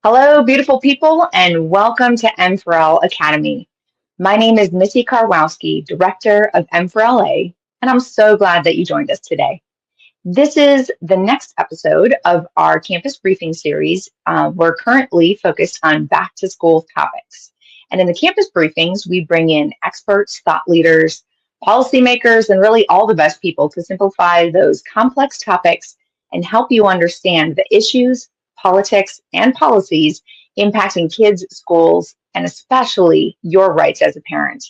Hello, beautiful people, and welcome to M4L Academy. My name is Missy Karwowski, Director of M4LA, and I'm so glad that you joined us today. This is the next episode of our campus briefing series. We're currently focused on back to school topics. And in the campus briefings, we bring in experts, thought leaders, policymakers, and really all the best people to simplify those complex topics and help you understand the issues, politics, and policies impacting kids, schools, and especially your rights as a parent.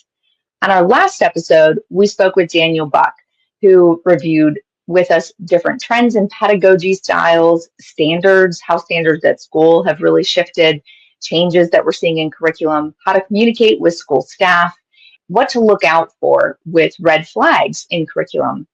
On our last episode, we spoke with Daniel Buck, who reviewed with us different trends in pedagogy styles, standards, how standards at school have really shifted, changes that we're seeing in curriculum, how to communicate with school staff, what to look out for with red flags in curriculum.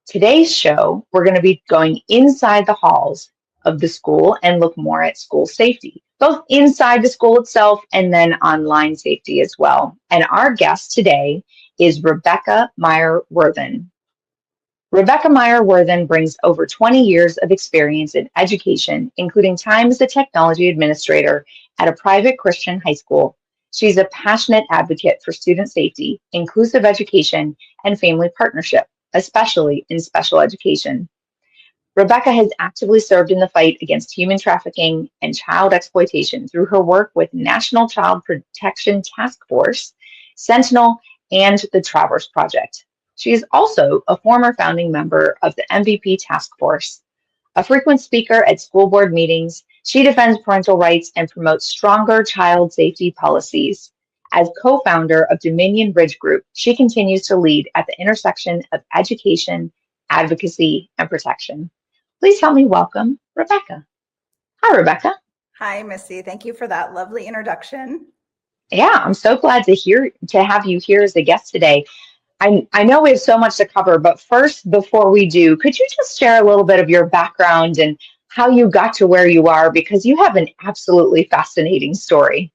Today's show, we're going to be going inside the halls of the school and look more at school safety, both inside the school itself and then online safety as well. And our guest today is Rebecca Meyer-Worthen. Rebecca Meyer-Worthen brings over 20 years of experience in education, including time as a technology administrator at a private Christian high school. She's a passionate advocate for student safety, inclusive education, and family partnership, especially in special education. Rebecca has actively served in the fight against human trafficking and child exploitation through her work with National Child Protection Task Force, Sentinel, and the Traverse Project. She is also a former founding member of the MVP Task Force. A frequent speaker at school board meetings, she defends parental rights and promotes stronger child safety policies. As co-founder of Dominion Bridge Group, she continues to lead at the intersection of education, advocacy, and protection. Please help me welcome Rebecca. Hi, Rebecca. Hi, Missy. Thank you for that lovely introduction. Yeah, I'm so glad to have you here as a guest today. I know we have so much to cover, but first, before we do, could you just share a little bit of your background and how you got to where you are? Because you have an absolutely fascinating story.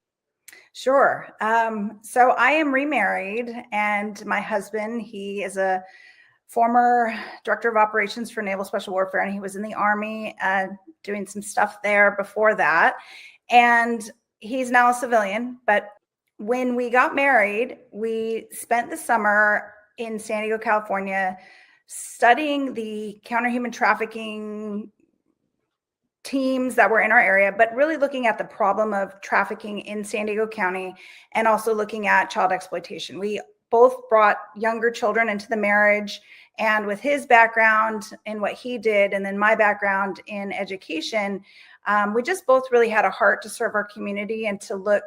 Sure. So I am remarried, and my husband, he is a former director of operations for Naval Special Warfare, and he was in the Army doing some stuff there before that. And he's now a civilian. But when we got married, we spent the summer in San Diego, California, studying the counter-human trafficking teams that were in our area, but really looking at the problem of trafficking in San Diego County and also looking at child exploitation. We both brought younger children into the marriage, and with his background in what he did and then my background in education, we just both really had a heart to serve our community and to look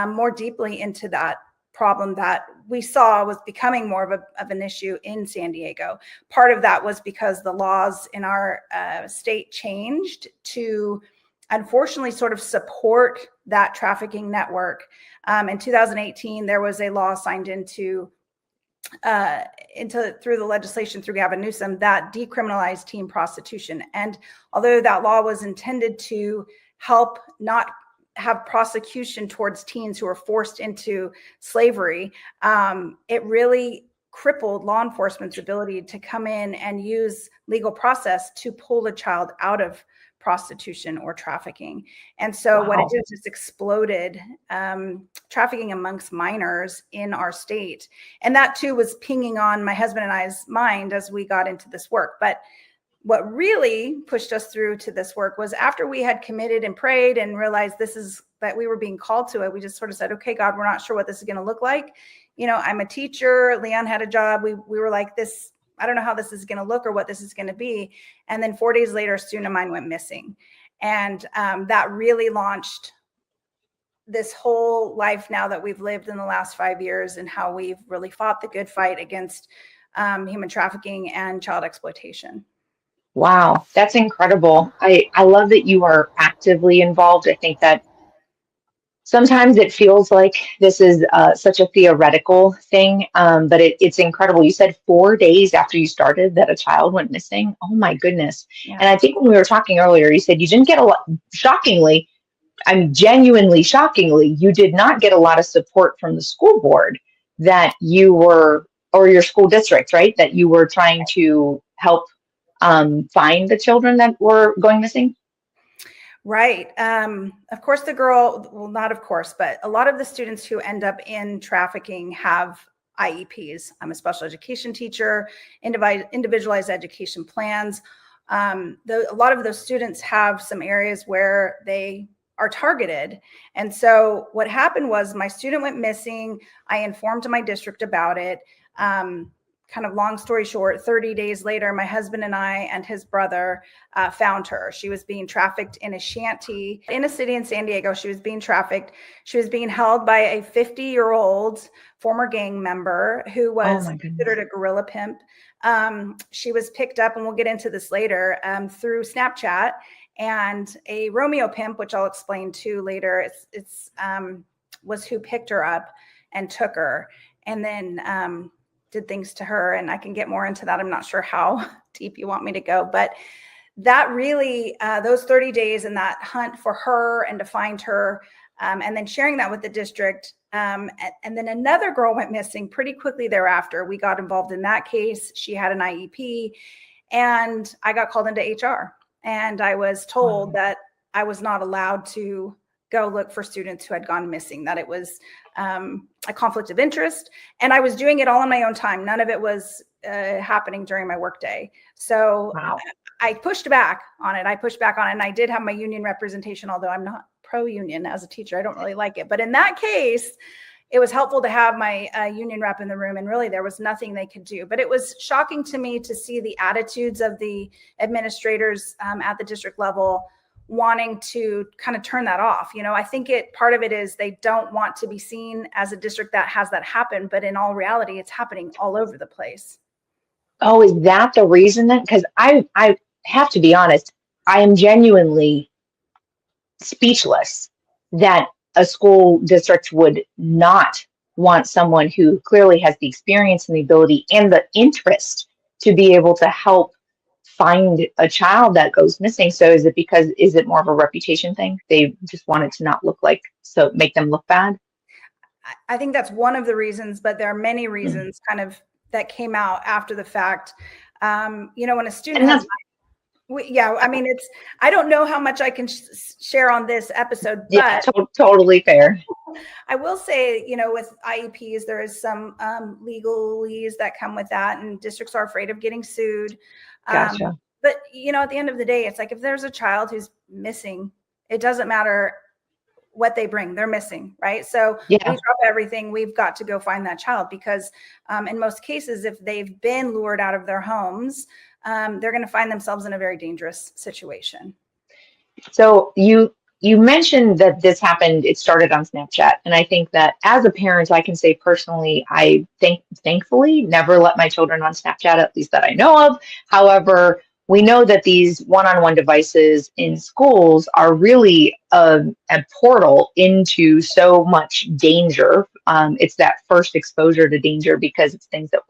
more deeply into that problem that we saw was becoming more of an issue in San Diego. Part of that was because the laws in our state changed to, unfortunately, sort of support that trafficking network. In 2018, there was a law signed into through the legislation through Gavin Newsom that decriminalized teen prostitution. And although that law was intended to help not have prosecution towards teens who are forced into slavery, it really crippled law enforcement's ability to come in and use legal process to pull a child out of prostitution or trafficking. And so what it did is just exploded trafficking amongst minors in our state. And that too was pinging on my husband and I's mind as we got into this work. But what really pushed us through to this work was after we had committed and prayed and realized that we were being called to it, we just sort of said, okay, God, we're not sure what this is going to look like. You know, I'm a teacher. Leon had a job. We were like this, I don't know how this is going to look or what this is going to be. And then 4 days later, a student of mine went missing. And that really launched this whole life now that we've lived in the last 5 years and how we've really fought the good fight against human trafficking and child exploitation. Wow, that's incredible. I love that you are actively involved. I think that sometimes it feels like this is such a theoretical thing, but it's incredible. You said 4 days after you started that a child went missing. Oh my goodness. Yeah. And I think when we were talking earlier, you said you didn't get a lot, shockingly, genuinely shockingly, you did not get a lot of support from the school board that you were, or your school district, right? That you were trying to help find the children that were going missing? Right. Of course, the girl, well, not of course, but a lot of the students who end up in trafficking have IEPs. I'm a special education teacher, individualized education plans. A lot of those students have some areas where they are targeted. And so what happened was my student went missing. I informed my district about it. Kind of long story short, 30 days later, my husband and I and his brother found her. She was being trafficked in a shanty in a city in San Diego. She was being trafficked. She was being held by a 50-year-old former gang member who was considered a guerrilla pimp. She was picked up, and we'll get into this later, through Snapchat, and a Romeo pimp, which I'll explain to later, was who picked her up and took her, and then did things to her. And I can get more into that. I'm not sure how deep you want me to go, but that really, those 30 days and that hunt for her and to find her, and then sharing that with the district. And then another girl went missing pretty quickly thereafter. We got involved in that case. She had an IEP, and I got called into HR, and I was told that I was not allowed to go look for students who had gone missing, that it was a conflict of interest. And I was doing it all on my own time. None of it was happening during my workday. So I pushed back on it. And I did have my union representation, although I'm not pro-union as a teacher. I don't really like it. But in that case, it was helpful to have my union rep in the room, and really there was nothing they could do. But it was shocking to me to see the attitudes of the administrators at the district level wanting to kind of turn that off. I think part of it is they don't want to be seen as a district that has that happen, but in all reality, it's happening all over the place. Oh, is that the reason then? Because I have to be honest, I am genuinely speechless that a school district would not want someone who clearly has the experience and the ability and the interest to be able to help find a child that goes missing. So is it more of a reputation thing? They just want it to not look like, so make them look bad? I think that's one of the reasons, but there are many reasons kind of that came out after the fact. When a student has, I mean, I don't know how much I can share on this episode, but yeah, totally fair. I will say, with IEPs, there is some legalese that come with that, and districts are afraid of getting sued. Gotcha. But, at the end of the day, it's like if there's a child who's missing, it doesn't matter what they bring, they're missing, right? So we drop everything. We've got to go find that child because in most cases, if they've been lured out of their homes, they're going to find themselves in a very dangerous situation. So you mentioned that this happened, it started on Snapchat. And I think that as a parent, I can say personally, I thankfully never let my children on Snapchat, at least that I know of. However, we know that these one-on-one devices in schools are really a portal into so much danger. It's that first exposure to danger because it's things that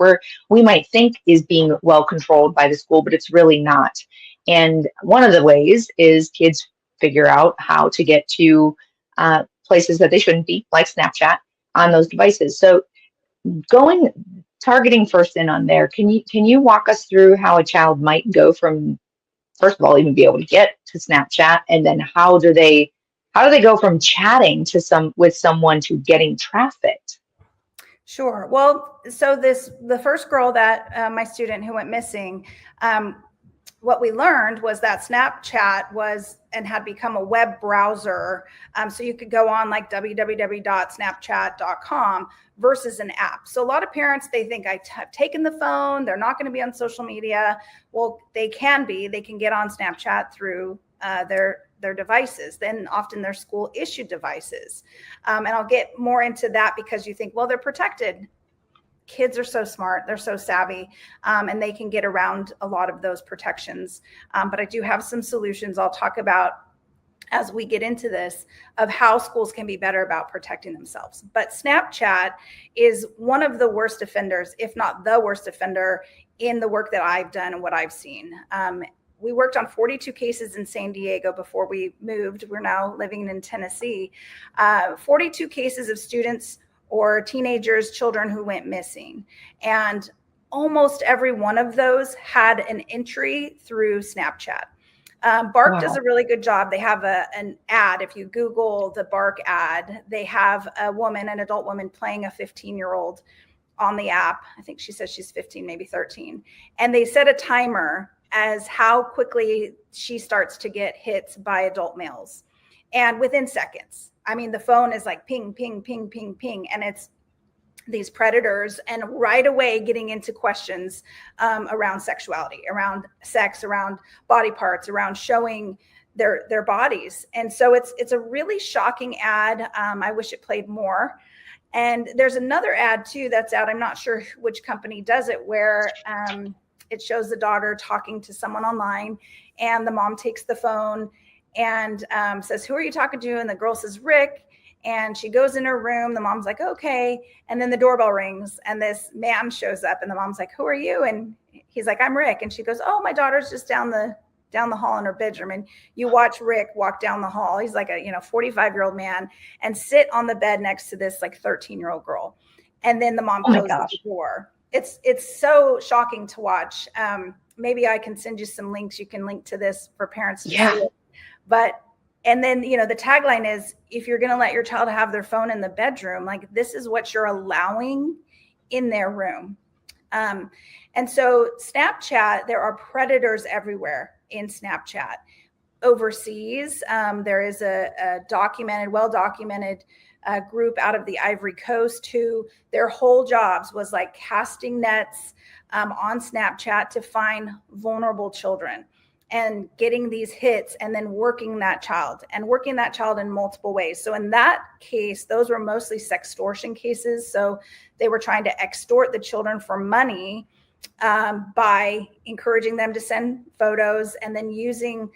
we might think is being well controlled by the school, but it's really not. And one of the ways is kids figure out how to get to places that they shouldn't be, like Snapchat, on those devices. So targeting first in on there, can you walk us through how a child might go from, first of all, even be able to get to Snapchat, and then how do they go from chatting with someone to getting trafficked? Sure. Well, so the first girl that my student who went missing, what we learned was that Snapchat was and had become a web browser. So you could go on like www.snapchat.com versus an app. So a lot of parents, they think I've taken the phone, they're not going to be on social media. Well, they can get on Snapchat through their devices, then often their school issued devices. And I'll get more into that because you think, well, they're protected. Kids are so smart, they're so savvy, and they can get around a lot of those protections. But I do have some solutions I'll talk about as we get into this of how schools can be better about protecting themselves. But Snapchat is one of the worst offenders, if not the worst offender, in the work that I've done and what I've seen. We worked on 42 cases in San Diego before we moved. We're now living in Tennessee. 42 cases of students or teenagers, children who went missing. And almost every one of those had an entry through Snapchat. Bark does Wow. a really good job. They have an ad. If you Google the Bark ad, they have a woman, an adult woman, playing a 15-year-old on the app. I think she says she's 15, maybe 13. And they set a timer as how quickly she starts to get hits by adult males. And within seconds, I mean, the phone is like ping, ping, ping, ping, ping. And it's these predators, and right away getting into questions around sexuality, around sex, around body parts, around showing their bodies. And so it's a really shocking ad. I wish it played more. And there's another ad too that's out. I'm not sure which company does it, where it shows the daughter talking to someone online, and the mom takes the phone and says, "Who are you talking to?" And the girl says, "Rick." And she goes in her room. The mom's like, "Okay." And then the doorbell rings, and this man shows up, and the mom's like, "Who are you?" And he's like, "I'm Rick." And she goes, "Oh, my daughter's just down the hall in her bedroom." And you watch Rick walk down the hall. He's like a 45-year-old man, and sit on the bed next to this like 13-year-old girl. And then the mom Oh my closes gosh. the door. It's so shocking to watch. Maybe I can send you some links. You can link to this for parents to see it. But and then, the tagline is, if you're going to let your child have their phone in the bedroom, like, this is what you're allowing in their room. And so Snapchat, there are predators everywhere in Snapchat. Overseas, there is a well-documented group out of the Ivory Coast who their whole jobs was like casting nets on Snapchat to find vulnerable children, and getting these hits, and then working that child in multiple ways. So in that case, those were mostly sextortion cases. So they were trying to extort the children for money by encouraging them to send photos, and then using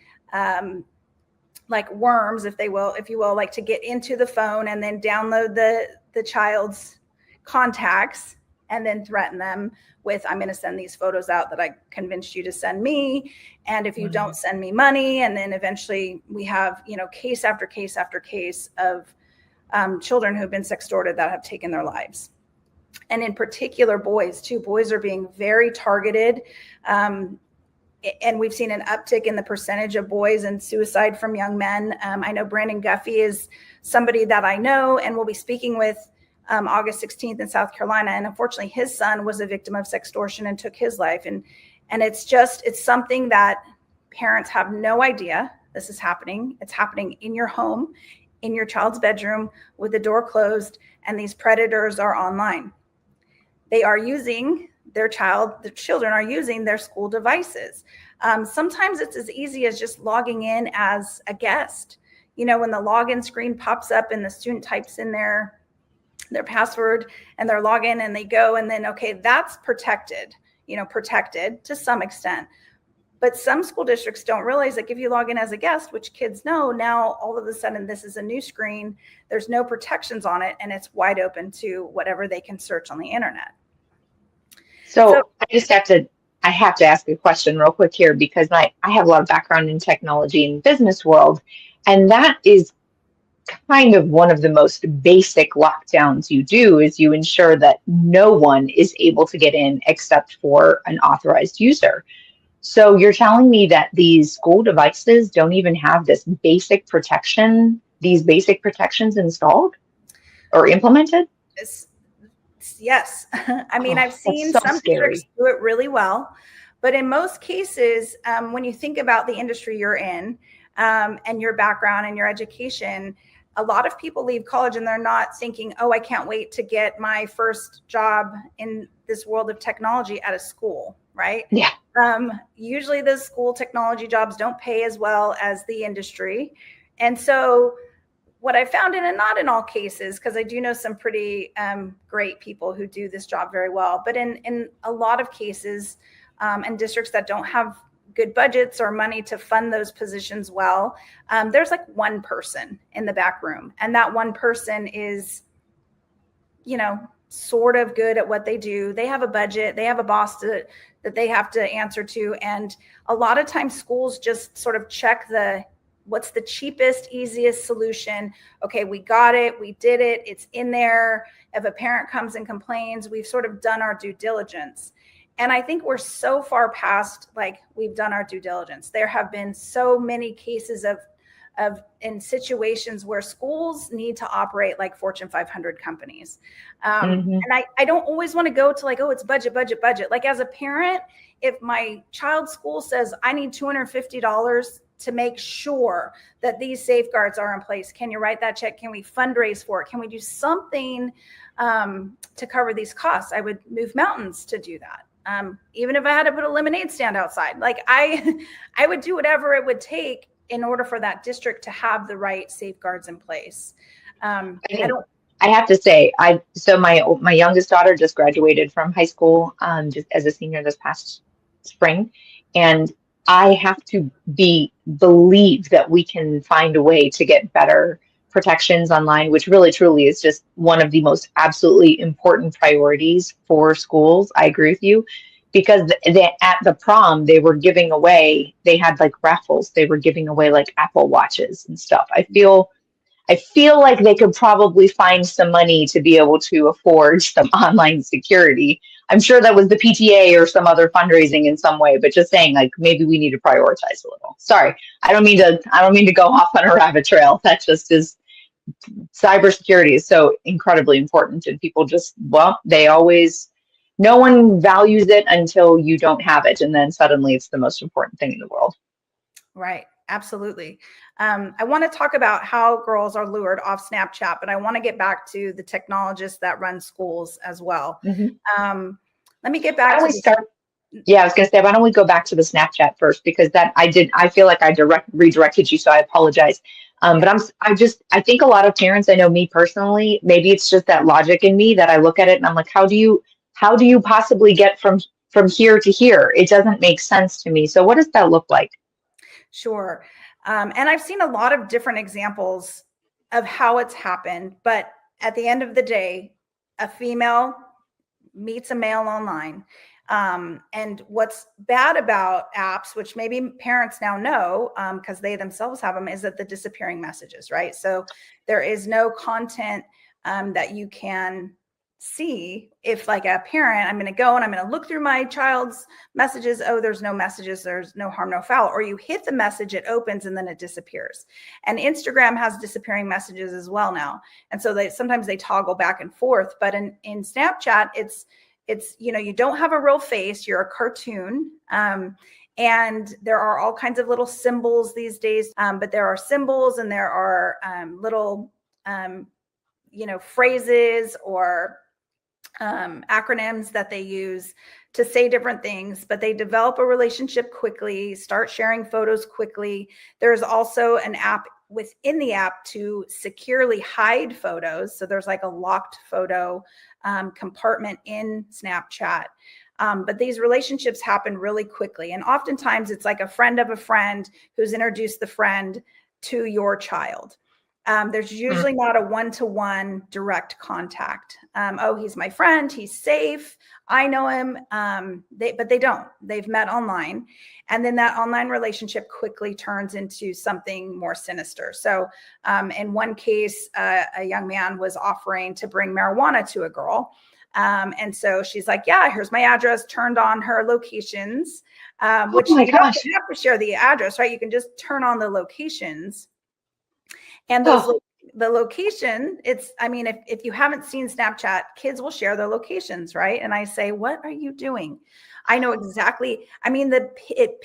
like worms, if you will, like to get into the phone and then download the child's contacts, and then threaten them with, "I'm going to send these photos out that I convinced you to send me. And if you don't send me money," and then eventually we have, case after case after case of children who've been sextorted that have taken their lives. And in particular, boys too. Boys are being very targeted. And we've seen an uptick in the percentage of boys and suicide from young men. I know Brandon Guffey is somebody that I know and will be speaking with August 16th in South Carolina. And unfortunately, his son was a victim of sextortion and took his life. And it's something that parents have no idea this is happening. It's happening in your home, in your child's bedroom, with the door closed, and these predators are online. They are using the children are using their school devices. Sometimes it's as easy as just logging in as a guest. When the login screen pops up and the student types in their password and their login, and they go, and then, okay, that's protected to some extent. But some school districts don't realize that if you log in as a guest, which kids know, now all of a sudden this is a new screen, there's no protections on it, and it's wide open to whatever they can search on the internet. So I have to ask a question real quick here, because I have a lot of background in technology and business world, and that is kind of one of the most basic lockdowns you do, is you ensure that no one is able to get in except for an authorized user. So you're telling me that these school devices don't even have these basic protections installed or implemented? Yes. I mean, I've seen so some scary. districts do it really well, but in most cases, when you think about the industry you're in, and your background and your education, a lot of people leave college and they're not thinking, "Oh, I can't wait to get my first job in this world of technology at a school," right? Yeah. Usually those school technology jobs don't pay as well as the industry. And so what I found and not in all cases, because I do know some pretty great people who do this job very well, but in a lot of cases, and districts that don't have good budgets or money to fund those positions well, there's like one person in the back room, and that one person is, sort of good at what they do. They have a budget, they have a boss that they have to answer to, and a lot of times schools just sort of check what's the cheapest, easiest solution. Okay, we got it, we did it, it's in there. If a parent comes and complains, we've sort of done our due diligence. And I think we're so far past, like, we've done our due diligence. There have been so many cases of in situations where schools need to operate like Fortune 500 companies. And I don't always want to go to like, oh, it's budget. Like, as a parent, if my child's school says I need $250 to make sure that these safeguards are in place, can you write that check? Can we fundraise for it? Can we do something to cover these costs? I would move mountains to do that. Even if I had to put a lemonade stand outside, like I would do whatever it would take in order for that district to have the right safeguards in place. I have to say, so my youngest daughter just graduated from high school, just as a senior this past spring, and I have to believe that we can find a way to get better protections online, which really truly is just one of the most absolutely important priorities for schools. I agree with you, because at the prom they were giving away, they had like raffles, they were giving away like Apple Watches and stuff. I feel like they could probably find some money to be able to afford some online security. I'm sure that was the PTA or some other fundraising in some way, but just saying, like, maybe we need to prioritize a little. Sorry, I don't mean to go off on a rabbit trail. That just is, cybersecurity is so incredibly important, and people just, well, no one values it until you don't have it, and then suddenly it's the most important thing in the world. Right. Absolutely. I want to talk about how girls are lured off Snapchat, but I want to get back to the technologists that run schools as well. Let me get back to Yeah, I was going to say, why don't we go back to the Snapchat first? Because I feel like I redirected you, so I apologize. But I think a lot of parents, I know me personally, maybe it's just that logic in me that I look at it and I'm like, how do you possibly get from here to here? It doesn't make sense to me. So what does that look like? Sure. And I've seen a lot of different examples of how it's happened. But at the end of the day, a female meets a male online. And what's bad about apps, which maybe parents now know because they themselves have them, is that the disappearing messages, right? So there is no content that you can see. If, like, a parent, I'm going to go and I'm going to look through my child's messages. Oh, there's no messages. There's no harm, no foul. Or you hit the message, it opens, and then it disappears. And Instagram has disappearing messages as well now. And so sometimes they toggle back and forth. But in Snapchat, it's, you don't have a real face. You're a cartoon. And there are all kinds of little symbols these days. But there are symbols and there are little, phrases or acronyms that they use to say different things, but they develop a relationship quickly, start sharing photos quickly. There's also an app within the app to securely hide photos. So there's like a locked photo compartment in Snapchat. But these relationships happen really quickly. And oftentimes it's like a friend of a friend who's introduced the friend to your child. There's usually not a one-to-one direct contact. Oh, he's my friend. He's safe. I know him. But they don't. They've met online. And then that online relationship quickly turns into something more sinister. So in one case, a young man was offering to bring marijuana to a girl. And so she's like, yeah, here's my address, turned on her locations, which you don't have to share the address, right? You can just turn on the locations. And the location, if you haven't seen Snapchat, kids will share their locations, right? And I say, what are you doing? I know exactly. It's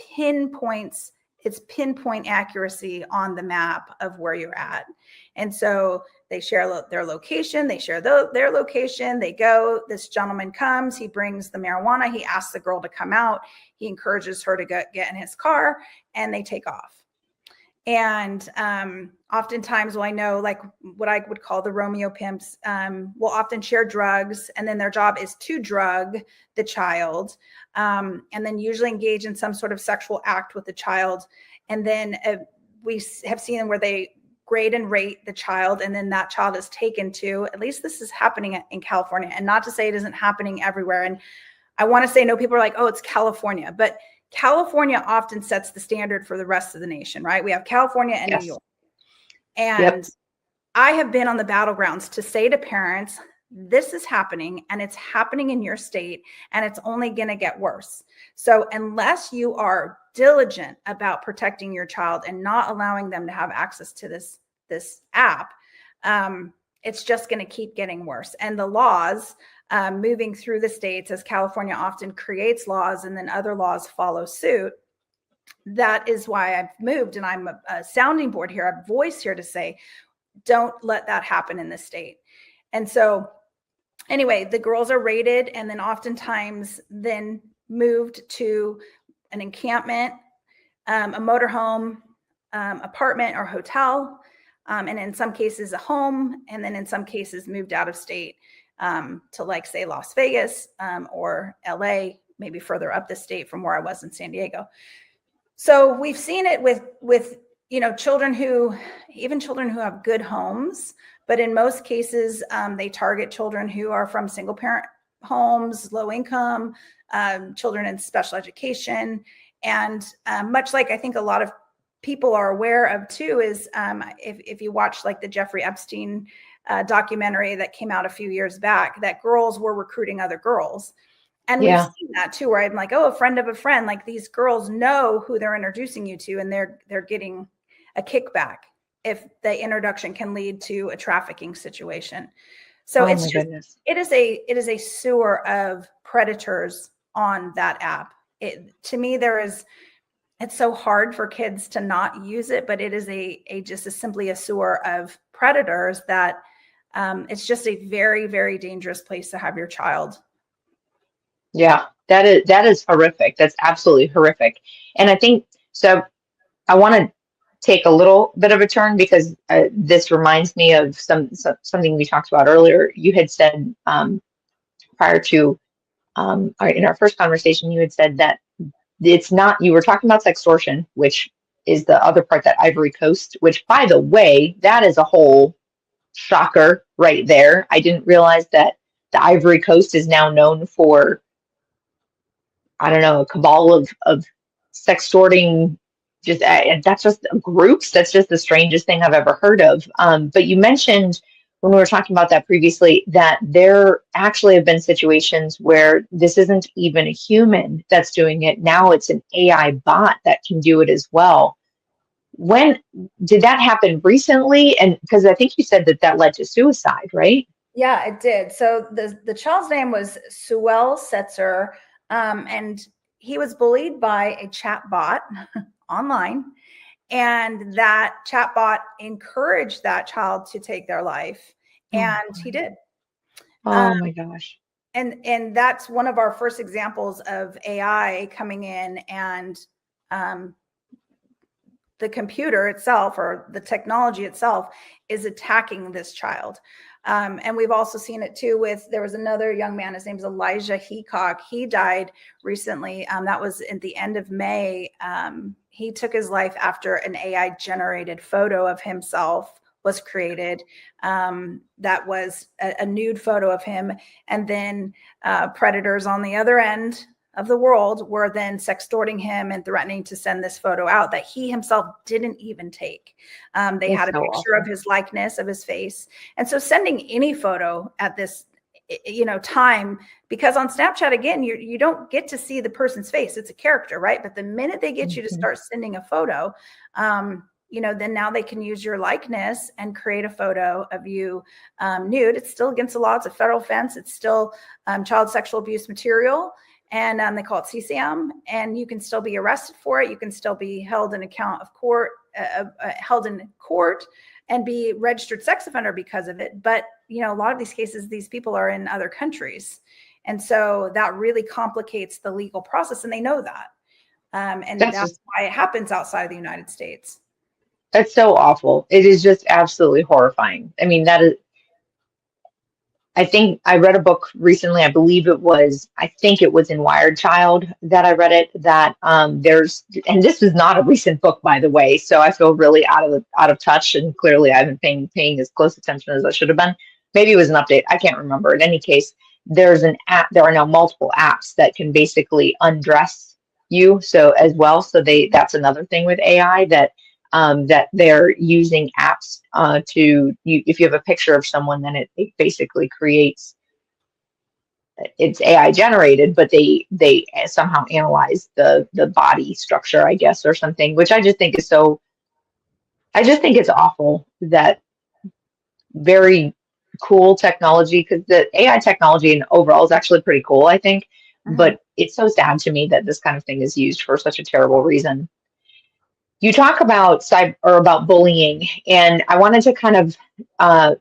pinpoint accuracy on the map of where you're at. And so they share their location. They share their location. They go. This gentleman comes. He brings the marijuana. He asks the girl to come out. He encourages her to get in his car, and they take off. And oftentimes, I know, like, what I would call the Romeo pimps will often share drugs, and then their job is to drug the child, and then usually engage in some sort of sexual act with the child. And then we have seen them where they grade and rate the child, and then that child is taken to, at least this is happening in California, and not to say it isn't happening everywhere. And I want to say, no, people are like, oh, it's California, but California often sets the standard for the rest of the nation, right? We have California and New York. And I have been on the battlegrounds to say to parents, this is happening, and it's happening in your state, and it's only going to get worse. So unless you are diligent about protecting your child and not allowing them to have access to this app, it's just going to keep getting worse. And the laws moving through the states, as California often creates laws and then other laws follow suit, that is why I've moved, and I'm a sounding board here, a voice here to say, don't let that happen in this state. And so anyway, the girls are rated and then oftentimes then moved to an encampment, a motorhome, apartment or hotel, and in some cases a home, and then in some cases moved out of state to, like, say, Las Vegas or LA, maybe further up the state from where I was in San Diego. So we've seen it with children who have good homes, but in most cases, they target children who are from single parent homes, low income, children in special education. And much like I think a lot of people are aware of too, is if you watch like the Jeffrey Epstein documentary that came out a few years back, that girls were recruiting other girls. And we've seen that too, where I'm like, oh, a friend of a friend, like these girls know who they're introducing you to, and they're getting a kickback if the introduction can lead to a trafficking situation. So it is a sewer of predators on that app. To me, it's so hard for kids to not use it, but it is simply a sewer of predators that it's just a very, very dangerous place to have your child. Yeah, that is horrific. That's absolutely horrific. And I think so. I want to take a little bit of a turn because this reminds me of something we talked about earlier. You had said prior to in our first conversation, you had said that it's not. You were talking about sextortion, which is the other part, that Ivory Coast. Which, by the way, that is a whole shocker right there. I didn't realize that the Ivory Coast is now known for, I don't know, a cabal of sextorting, just that's just groups. That's just the strangest thing I've ever heard of. But you mentioned when we were talking about that previously that there actually have been situations where this isn't even a human that's doing it. Now it's an AI bot that can do it as well. When did that happen recently? And because I think you said that led to suicide, right? Yeah, it did. So the child's name was Suel Setzer. And he was bullied by a chat bot online, and that chat bot encouraged that child to take their life, and he did. Oh my gosh. And that's one of our first examples of AI coming in, and the computer itself or the technology itself is attacking this child. And we've also seen it too there was another young man, his name is Elijah Heacock. He died recently. That was at the end of May. He took his life after an AI generated photo of himself was created. That was a nude photo of him. And then predators on the other end of the world were then sextorting him and threatening to send this photo out that he himself didn't even take. They had a picture of his likeness, of his face. And so sending any photo at this time, because on Snapchat, again, you don't get to see the person's face. It's a character, right? But the minute they get you to start sending a photo, then now they can use your likeness and create a photo of you nude. It's still against the law. It's a federal offense. It's still child sexual abuse material. And they call it CSAM, and you can still be arrested for it. You can still be held in court and be registered sex offender because of it. But, a lot of these cases, these people are in other countries. And so that really complicates the legal process, and they know that. And that's why it happens outside of the United States. That's so awful. It is just absolutely horrifying. I mean, I think I read a book recently. I think it was in Wired Child that I read it, that and this is not a recent book, by the way, so I feel really out of touch, and clearly I haven't been paying as close attention as I should have been. Maybe it was an update. I can't remember. In any case, there's an app. There are now multiple apps that can basically undress you. So as well. So that's another thing with AI, that that they're using apps if you have a picture of someone, then it basically creates, it's AI generated, but they somehow analyze the body structure, I guess, or something, which I just think it's awful that very cool technology, because the AI technology in overall is actually pretty cool, I think. Mhm. But it's so sad to me that this kind of thing is used for such a terrible reason. You talk about cyber or about bullying, and I wanted to kind of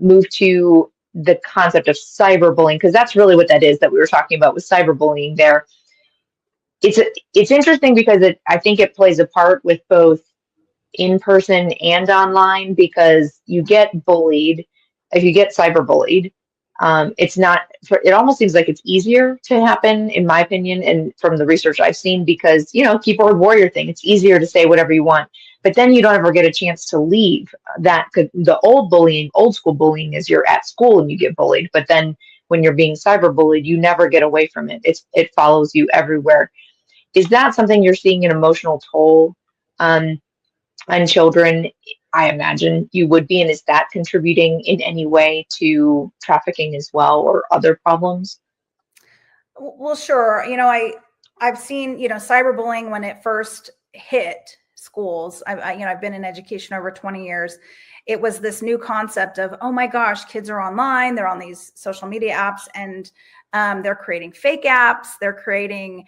move to the concept of cyberbullying, because that's really what that is that we were talking about with cyberbullying there. It's interesting because I think it plays a part with both in person and online, because you get bullied if you get cyberbullied. It's not, it almost seems like it's easier to happen, in my opinion, and from the research I've seen, because, keyboard warrior thing, it's easier to say whatever you want, but then you don't ever get a chance to leave that. The old school bullying is you're at school and you get bullied, but then when you're being cyberbullied, you never get away from it. It follows you everywhere. Is that something you're seeing an emotional toll um, on children? I imagine you would be. And is that contributing in any way to trafficking as well, or other problems? Well, sure. I've seen, cyberbullying when it first hit schools. I've been in education over 20 years. It was this new concept of, oh my gosh, kids are online, they're on these social media apps, and they're creating fake apps. They're creating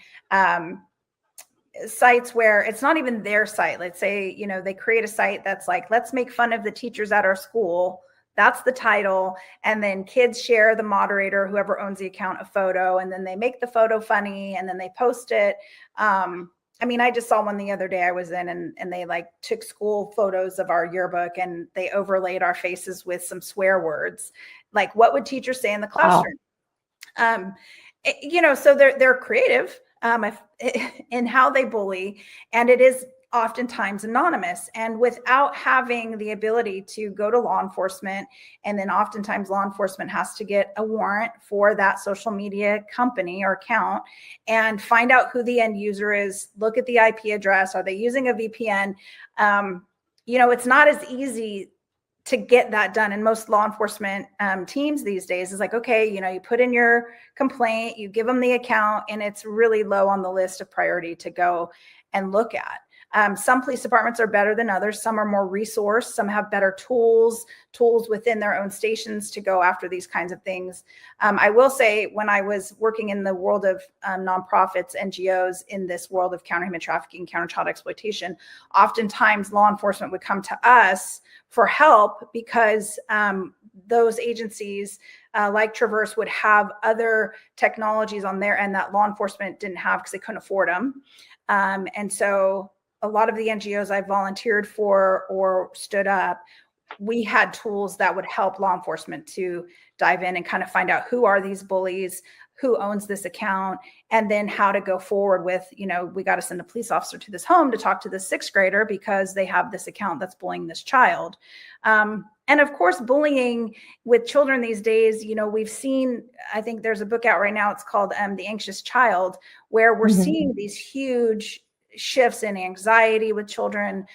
sites where it's not even their site. Let's say, they create a site that's like, let's make fun of the teachers at our school. That's the title. And then kids share, the moderator, whoever owns the account, a photo, and then they make the photo funny and then they post it. I just saw one the other day I was in, and they like took school photos of our yearbook and they overlaid our faces with some swear words. Like, what would teachers say in the Wow. classroom? So they're creative in how they bully, and it is oftentimes anonymous, and without having the ability to go to law enforcement. And then oftentimes law enforcement has to get a warrant for that social media company or account and find out who the end user is, look at the IP address, are they using a VPN? It's not as easy to get that done. And most law enforcement teams these days is like, okay, you put in your complaint, you give them the account, and it's really low on the list of priority to go and look at. Some police departments are better than others. Some are more resourced. Some have better tools within their own stations to go after these kinds of things. I will say, when I was working in the world of nonprofits, NGOs, in this world of counter human trafficking, counter child exploitation, oftentimes law enforcement would come to us for help because those agencies like Traverse would have other technologies on their end that law enforcement didn't have because they couldn't afford them. And so a lot of the NGOs I volunteered for or stood up, we had tools that would help law enforcement to dive in and kind of find out who are these bullies, who owns this account, and then how to go forward with, we got to send a police officer to this home to talk to the sixth grader because they have this account that's bullying this child. And of course, bullying with children these days, we've seen, I think there's a book out right now, it's called The Anxious Child, where we're seeing these huge shifts in anxiety with children.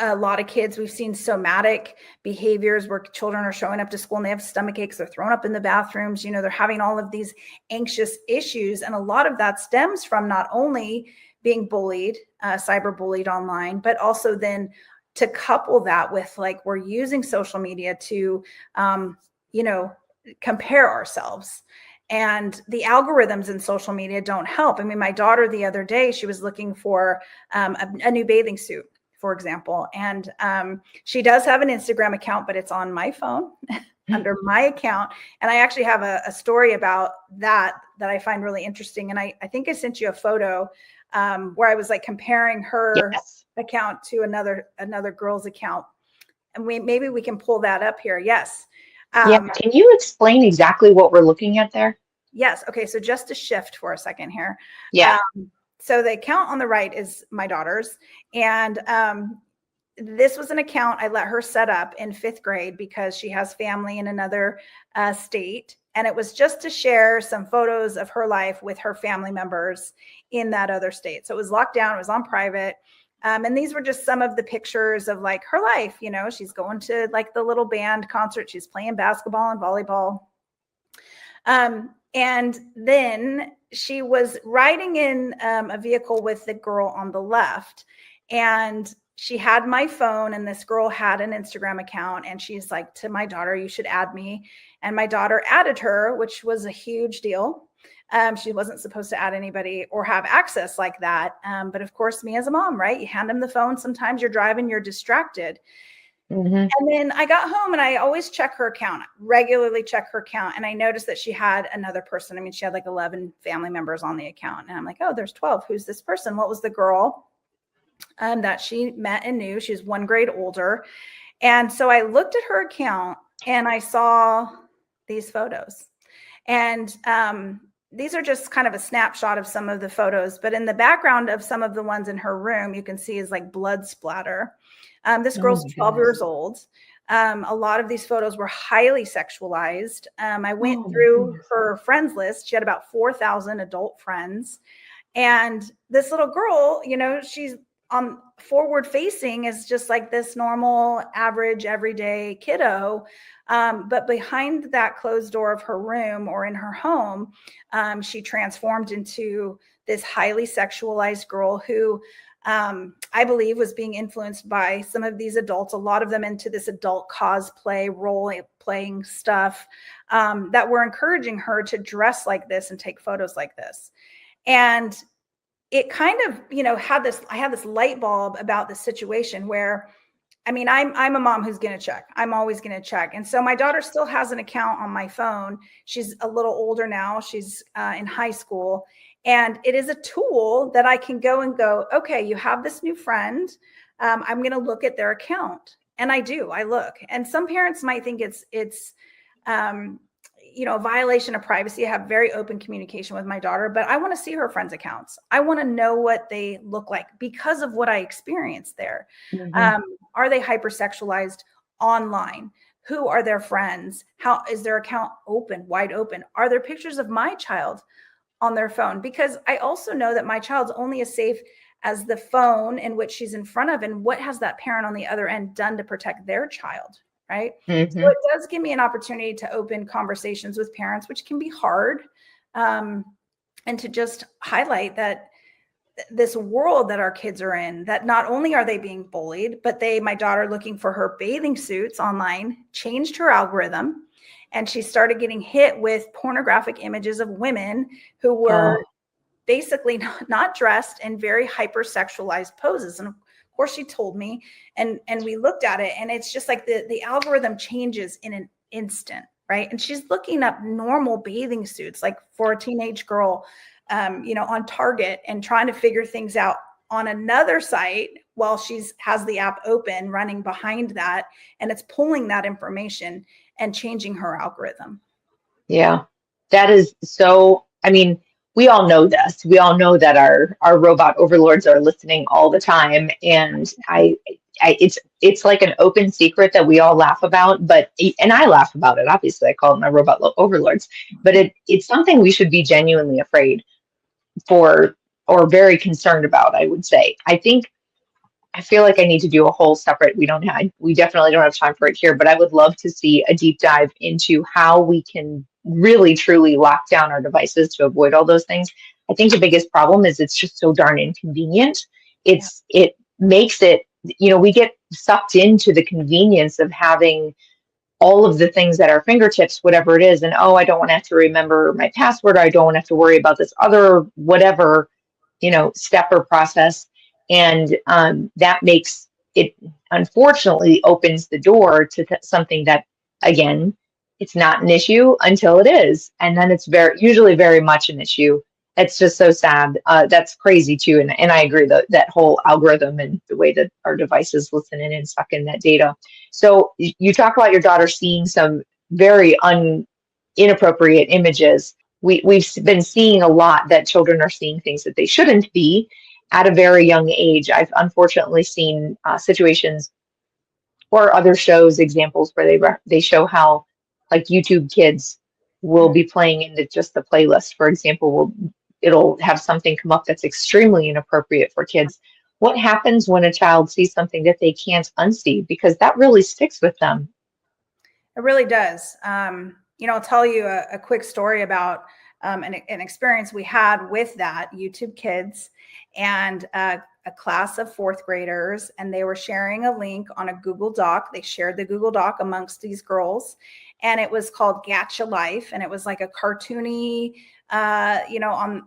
A lot of kids, we've seen somatic behaviors where children are showing up to school and they have stomach aches, they're thrown up in the bathrooms, they're having all of these anxious issues. And a lot of that stems from not only being bullied, cyber bullied online, but also then to couple that with, like, we're using social media to, compare ourselves. And the algorithms in social media don't help. My daughter the other day, she was looking for a new bathing suit, for example. And she does have an Instagram account, but it's on my phone under my account. And I actually have a story about that I find really interesting. And I think I sent you a photo where I was like comparing her account to another girl's account. And maybe we can pull that up here. Yes. Can you explain exactly what we're looking at there? Yes. Okay. So just to shift for a second here. Yeah. So the account on the right is my daughter's. And this was an account I let her set up in 5th grade because she has family in another state. And it was just to share some photos of her life with her family members in that other state. So it was locked down. It was on private. And these were just some of the pictures of like her life. You know, she's going to like the little band concert. She's playing basketball and volleyball. And then she was riding in a vehicle with the girl on the left. And she had my phone, and this girl had an Instagram account. And she's like to my daughter, you should add me. And my daughter added her, which was a huge deal. She wasn't supposed to add anybody or have access like that. But of course, me as a mom, right? You hand them the phone. Sometimes you're driving, you're distracted. Mm-hmm. And then I got home and I always check her account, regularly check her account. And I noticed that she had another person. I mean, she had like 11 family members on the account. And I'm like, oh, there's 12. Who's this person? What was the girl that she met and knew? She was 1 grade older. And so I looked at her account and I saw these photos. And these are just kind of a snapshot of some of the photos. But in the background of some of the ones in her room, you can see is like blood splatter. This girl's 12 years old. A lot of these photos were highly sexualized. I went through her friends list. She had about 4,000 adult friends. And this little girl, you know, she's forward facing is just like this normal, average, everyday kiddo. But behind that closed door of her room or in her home, she transformed into this highly sexualized girl who I believe was being influenced by some of these adults, a lot of them into this adult cosplay, role playing stuff that were encouraging her to dress like this and take photos like this. And it kind of, you know, I had this light bulb about this situation where, I mean, I'm a mom who's going to check. I'm always going to check. And so my daughter still has an account on my phone. She's a little older now. She's in high school. And it is a tool that I can go, okay, you have this new friend. I'm going to look at their account. And I do, I look. And some parents might think it's you know, a violation of privacy. I have very open communication with my daughter, but I want to see her friends' accounts. I want to know what they look like because of what I experienced there. Mm-hmm. Are they hypersexualized online? Who are their friends? How is their account open, wide open? Are there pictures of my child on their phone? Because I also know that my child's only as safe as the phone in which she's in front of, and what has that parent on the other end done to protect their child, right? Mm-hmm. So it does give me an opportunity to open conversations with parents, which can be hard, and to just highlight that this world that our kids are in, that not only are they being bullied, but my daughter looking for her bathing suits online changed her algorithm. And she started getting hit with pornographic images of women who were basically not dressed in very hypersexualized poses. And of course she told me, and we looked at it, and it's just like the algorithm changes in an instant, right? And she's looking up normal bathing suits, like for a teenage girl, you know, on Target, and trying to figure things out on another site while has the app open running behind that. And it's pulling that information and changing her algorithm. Yeah, that is so, I mean, we all know this. We all know that our robot overlords are listening all the time. And it's like an open secret that we all laugh about, and I laugh about it. Obviously, I call them my robot overlords, but it's something we should be genuinely afraid for, or very concerned about, I would say. I feel like I need to do a whole separate, we definitely don't have time for it here, but I would love to see a deep dive into how we can really truly lock down our devices to avoid all those things. I think the biggest problem is it's just so darn inconvenient. It makes it, you know, we get sucked into the convenience of having all of the things at our fingertips, whatever it is. And, oh, I don't want to have to remember my password. Or I don't want to have to worry about this other, whatever, you know, step or process. And that makes it, unfortunately, opens the door to something that, again, it's not an issue until it is. And then it's usually very much an issue. It's just so sad. That's crazy too. And I agree that whole algorithm and the way that our devices listen in and suck in that data. So you talk about your daughter seeing some very inappropriate images. We've been seeing a lot that children are seeing things that they shouldn't be at a very young age. I've unfortunately seen situations or other shows, examples where they show how, like, YouTube Kids will be playing into just the playlist, for example, it'll have something come up that's extremely inappropriate for kids. What happens when a child sees something that they can't unsee? Because that really sticks with them. It really does. I'll tell you a quick story about an experience we had with that YouTube Kids and a class of fourth graders, and they were sharing a link on a Google Doc. They shared the Google Doc amongst these girls, and it was called Gacha Life, and it was like a cartoony, on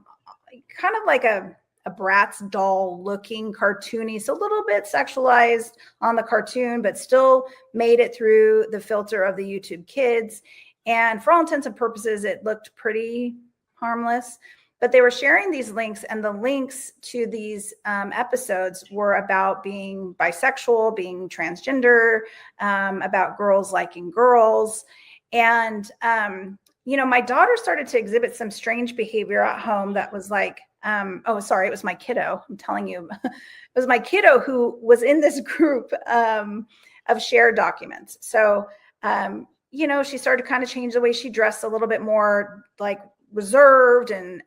kind of like a Bratz doll looking cartoony, so a little bit sexualized on the cartoon, but still made it through the filter of the YouTube Kids. And for all intents and purposes, it looked pretty harmless. But they were sharing these links, and the links to these episodes were about being bisexual, being transgender, about girls liking girls. And, my daughter started to exhibit some strange behavior at home that was like, it was my kiddo. I'm telling you, it was my kiddo who was in this group of shared documents. So, she started to kind of change the way she dressed, a little bit more like reserved, and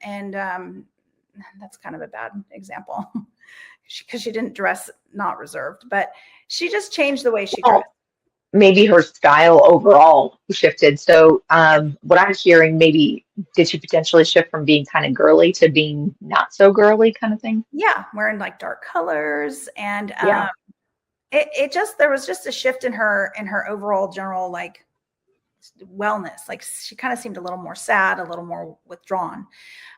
that's kind of a bad example because she didn't dress not reserved, but she just changed the way she dressed. Maybe her style overall shifted. So what I'm hearing, maybe did she potentially shift from being kind of girly to being not so girly kind of thing? Yeah, wearing like dark colors, and Yeah. there was just a shift in her overall general like wellness. Like she kind of seemed a little more sad, a little more withdrawn.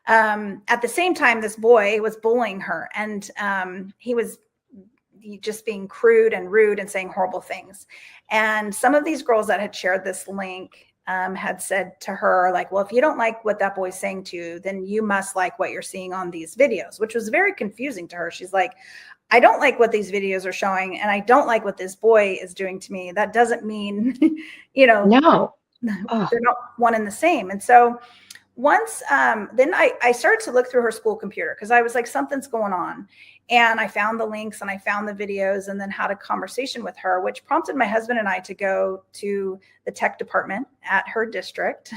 At the same time, this boy was bullying her, and he was just being crude and rude and saying horrible things. And some of these girls that had shared this link had said to her, like, well, if you don't like what that boy's saying to you, then you must like what you're seeing on these videos, which was very confusing to her. She's like, I don't like what these videos are showing, and I don't like what this boy is doing to me. That doesn't mean, No. they're not one and the same. And so once, then I started to look through her school computer because I was like, something's going on. And I found the links and I found the videos, and then had a conversation with her, which prompted my husband and I to go to the tech department at her district.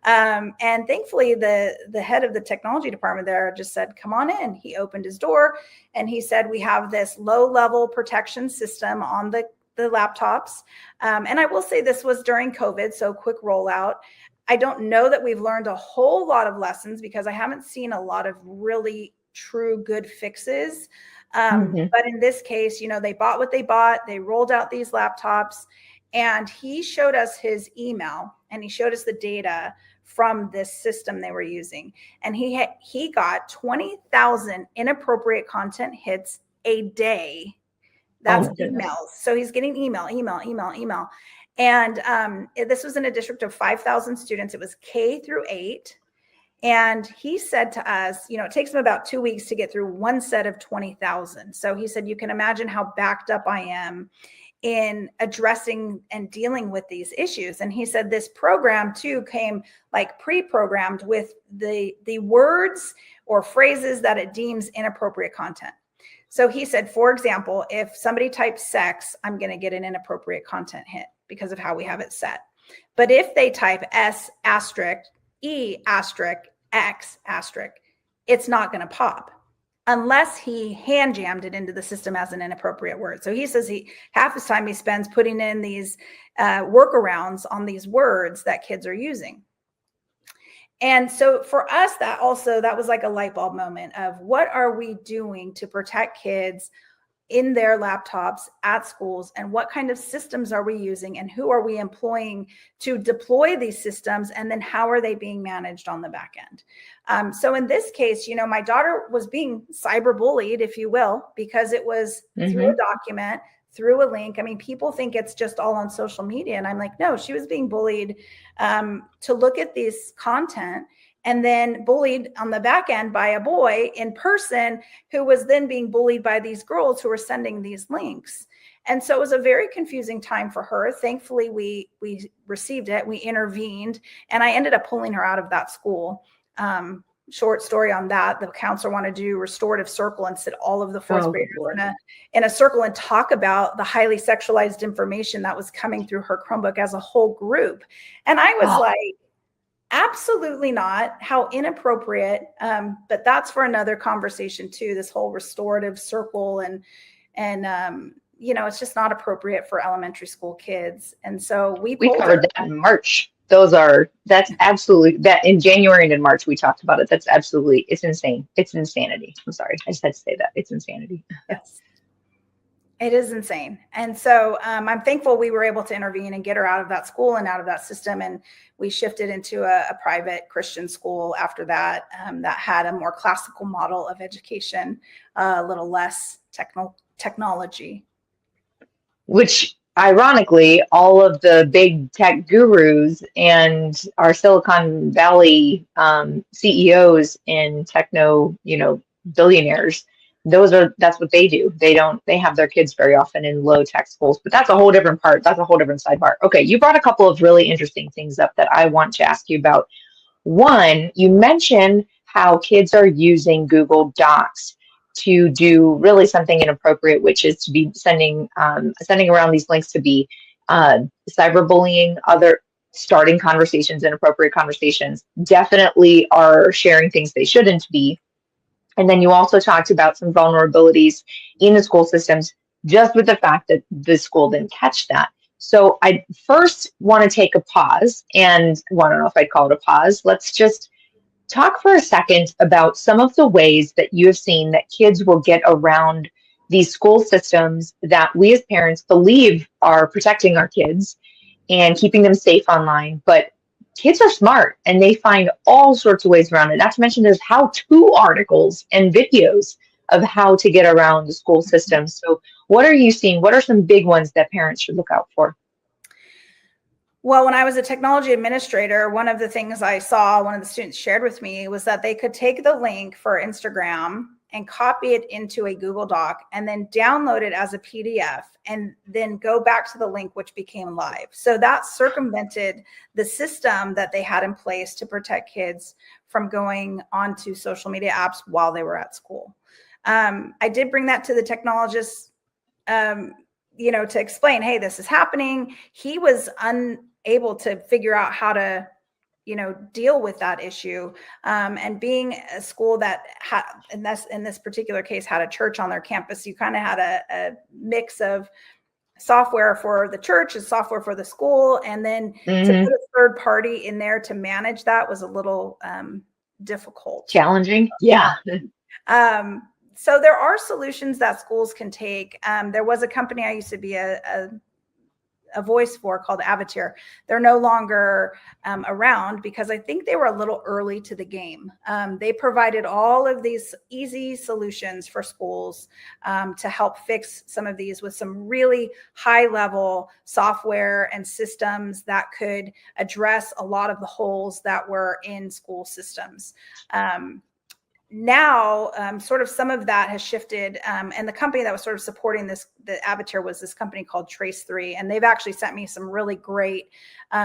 And thankfully, the head of the technology department there just said, come on in. He opened his door and he said, we have this low-level protection system on the laptops. And I will say this was during COVID, so quick rollout. I don't know that we've learned a whole lot of lessons because I haven't seen a lot of really true good fixes. But in this case, they bought what they bought. They rolled out these laptops, and he showed us his email, and he showed us the data from this system they were using. And he got 20,000 inappropriate content hits a day. That's emails. So he's getting email. And this was in a district of 5,000 students. It was K through 8. And he said to us, it takes him about 2 weeks to get through one set of 20,000. So he said, you can imagine how backed up I am in addressing and dealing with these issues. And he said this program too came like pre-programmed with the words or phrases that it deems inappropriate content. So he said, for example, if somebody types sex, I'm going to get an inappropriate content hit because of how we have it set. But if they type S asterisk, E asterisk, X asterisk, it's not going to pop unless he hand jammed it into the system as an inappropriate word. So he says half his time he spends putting in these workarounds on these words that kids are using. And so for us, that was like a light bulb moment of what are we doing to protect kids in their laptops at schools, and what kind of systems are we using, and who are we employing to deploy these systems, and then how are they being managed on the back end. So in this case, my daughter was being cyberbullied, if you will, because it was through a document, through a link. I mean, people think it's just all on social media, and I'm like, no, she was being bullied to look at this content, and then bullied on the back end by a boy in person who was then being bullied by these girls who were sending these links. And so it was a very confusing time for her. Thankfully, we received it, we intervened, and I ended up pulling her out of that school. Short story on that. The counselor wanted to do restorative circle and sit all of the fourth graders in a circle and talk about the highly sexualized information that was coming through her Chromebook as a whole group. And I was like, Absolutely not. How inappropriate. But that's for another conversation too. This whole restorative circle and it's just not appropriate for elementary school kids. And so we We pulled covered it. that in March. That's absolutely, that in January and in March, we talked about it. That's absolutely, it's insane. It's insanity. I'm sorry. I just had to say that. It's insanity. Yes. It is insane. And so I'm thankful we were able to intervene and get her out of that school and out of that system. And we shifted into a private Christian school after that, that had a more classical model of education, a little less technology. Which ironically, all of the big tech gurus and our Silicon Valley CEOs and techno, billionaires, that's what they do. They have their kids very often in low tech schools, but that's a whole different part. That's a whole different sidebar. Okay, you brought a couple of really interesting things up that I want to ask you about. One, you mentioned how kids are using Google Docs to do really something inappropriate, which is to be sending around these links to be cyberbullying, other starting conversations, inappropriate conversations, definitely are sharing things they shouldn't be. And then you also talked about some vulnerabilities in the school systems, just with the fact that the school didn't catch that. So I first want to take a pause, and well, I don't know if I'd call it a pause. Let's just talk for a second about some of the ways that you have seen that kids will get around these school systems that we as parents believe are protecting our kids and keeping them safe online. But kids are smart and they find all sorts of ways around it. Not to mention there's how-to articles and videos of how to get around the school system. So what are you seeing? What are some big ones that parents should look out for? Well, when I was a technology administrator, one of the things I saw one of the students shared with me was that they could take the link for Instagram and copy it into a Google Doc and then download it as a PDF and then go back to the link, which became live. So that circumvented the system that they had in place to protect kids from going onto social media apps while they were at school. I did bring that to the technologist, to explain, hey, this is happening. He was unable to figure out how to deal with that issue. And being a school that had, in this particular case, had a church on their campus, you kind of had a mix of software for the church and software for the school. And then to put a third party in there to manage that was a little difficult. Challenging. Yeah. So there are solutions that schools can take. There was a company I used to be a voice for called Avatar. They're no longer around because I think they were a little early to the game. They provided all of these easy solutions for schools to help fix some of these with some really high level software and systems that could address a lot of the holes that were in school systems. Now, sort of some of that has shifted, and the company that was sort of supporting the Avatar was this company called Trace3, and they've actually sent me some really great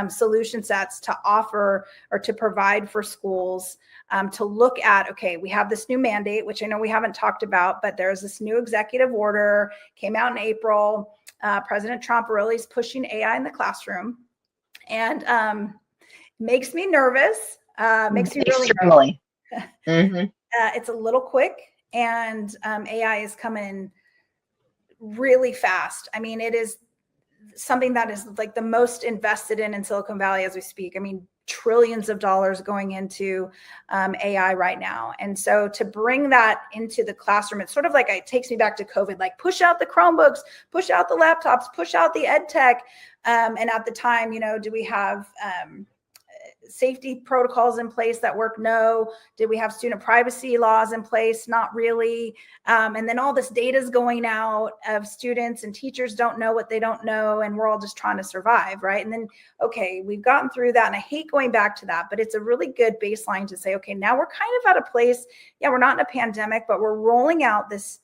solution sets to offer or to provide for schools to look at, okay, we have this new mandate, which I know we haven't talked about, but there's this new executive order, came out in April. President Trump really is pushing AI in the classroom, and makes me nervous, makes me really extremely. Mm-hmm. It's a little quick, and AI is coming really fast. I mean, it is something that is like the most invested in Silicon Valley as we speak. I mean, trillions of dollars going into AI right now. And so to bring that into the classroom, it's sort of like, it takes me back to COVID, like push out the Chromebooks, push out the laptops, push out the ed tech. And at the time, do we have safety protocols in place that work? No. Did we have student privacy laws in place? Not really. And then all this data is going out of students, and teachers don't know what they don't know, and we're all just trying to survive, right? And then, okay, we've gotten through that, and I hate going back to that, but it's a really good baseline to say, okay, now we're kind of at a place, yeah, we're not in a pandemic, but we're rolling out this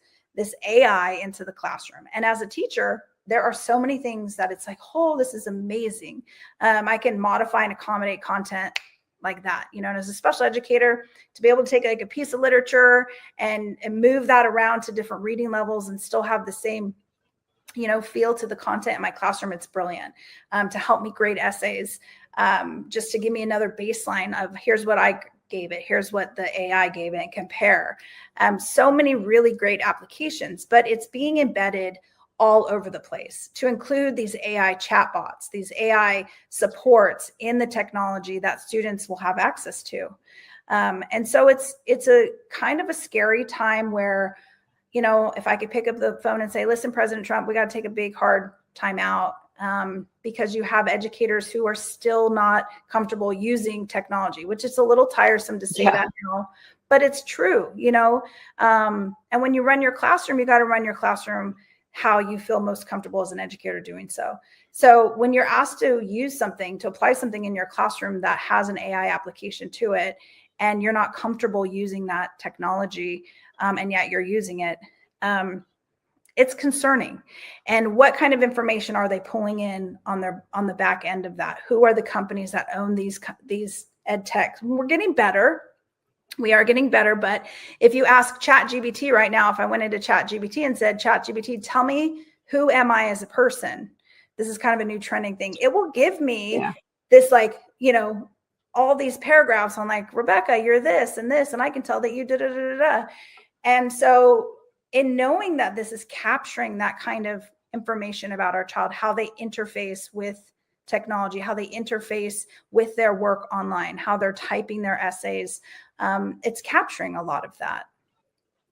AI into the classroom. And as a teacher, there are so many things that it's like, oh, this is amazing. I can modify and accommodate content like that, and as a special educator, to be able to take like a piece of literature and move that around to different reading levels and still have the same feel to the content in my classroom, it's brilliant. To help me grade essays, just to give me another baseline of here's what I gave it, here's what the AI gave it, and compare. So many really great applications, but it's being embedded all over the place to include these AI chatbots, these AI supports in the technology that students will have access to. And so it's a kind of a scary time where, if I could pick up the phone and say, listen, President Trump, we got to take a big, hard time out, because you have educators who are still not comfortable using technology, which is a little tiresome to say that now, but it's true, and when you run your classroom, you got to run your classroom how you feel most comfortable as an educator doing so. So when you're asked to use something, to apply something in your classroom that has an AI application to it, and you're not comfortable using that technology, and yet you're using it, it's concerning. And what kind of information are they pulling in on the back end of that? Who are the companies that own these ed tech? We're getting better. We are getting better, but if you ask ChatGPT right now, if I went into ChatGPT and said, ChatGPT, tell me who am I as a person? This is kind of a new trending thing. It will give me this, all these paragraphs on Rebecca, you're this, and I can tell that you da da da da. And so in knowing that this is capturing that kind of information about our child, how they interface with technology, how they interface with their work online, how they're typing their essays, it's capturing a lot of that.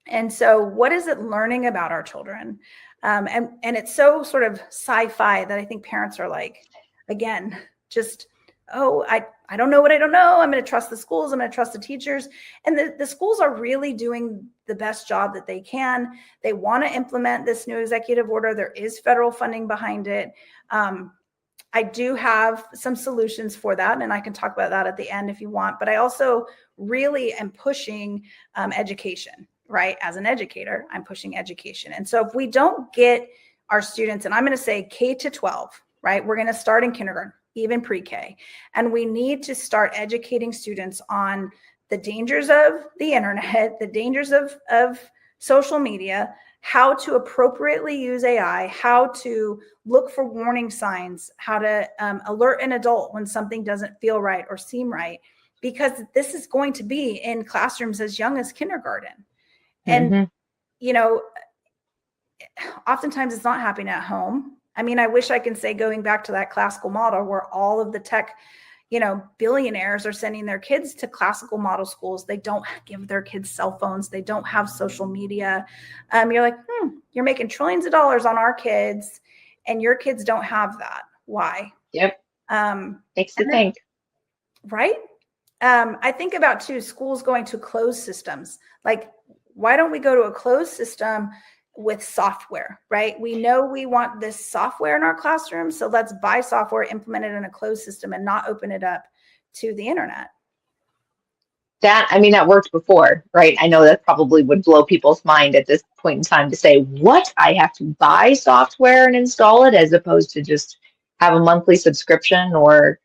And so what is it learning about our children? And it's so sort of sci-fi that I think parents are like, again, just, I don't know what I don't know. I'm going to trust the schools. I'm going to trust the teachers. And the schools are really doing the best job that they can. They want to implement this new executive order. There is federal funding behind it. I do have some solutions for that, and I can talk about that at the end if you want. But I also really am pushing education, right? As an educator, I'm pushing education. And so if we don't get our students, and I'm going to say K to 12, right? We're going to start in kindergarten, even pre-K. And we need to start educating students on the dangers of the internet, the dangers of social media, how to appropriately use AI, how to look for warning signs, how to alert an adult when something doesn't feel right or seem right, because this is going to be in classrooms as young as kindergarten. And, oftentimes it's not happening at home. I mean, I wish I can say going back to that classical model where all of the tech, billionaires are sending their kids to classical model schools. They don't give their kids cell phones. They don't have social media. You're like, you're making trillions of dollars on our kids and your kids don't have that. Why? Yep. Makes you think. Right? I think about too, schools going to closed systems. Like, why don't we go to a closed system with software, right? We know we want this software in our classroom, so let's buy software, implement it in a closed system, and not open it up to the internet. That worked before, right? I know that probably would blow people's mind at this point in time to say, what? I have to buy software and install it as opposed to just have a monthly subscription or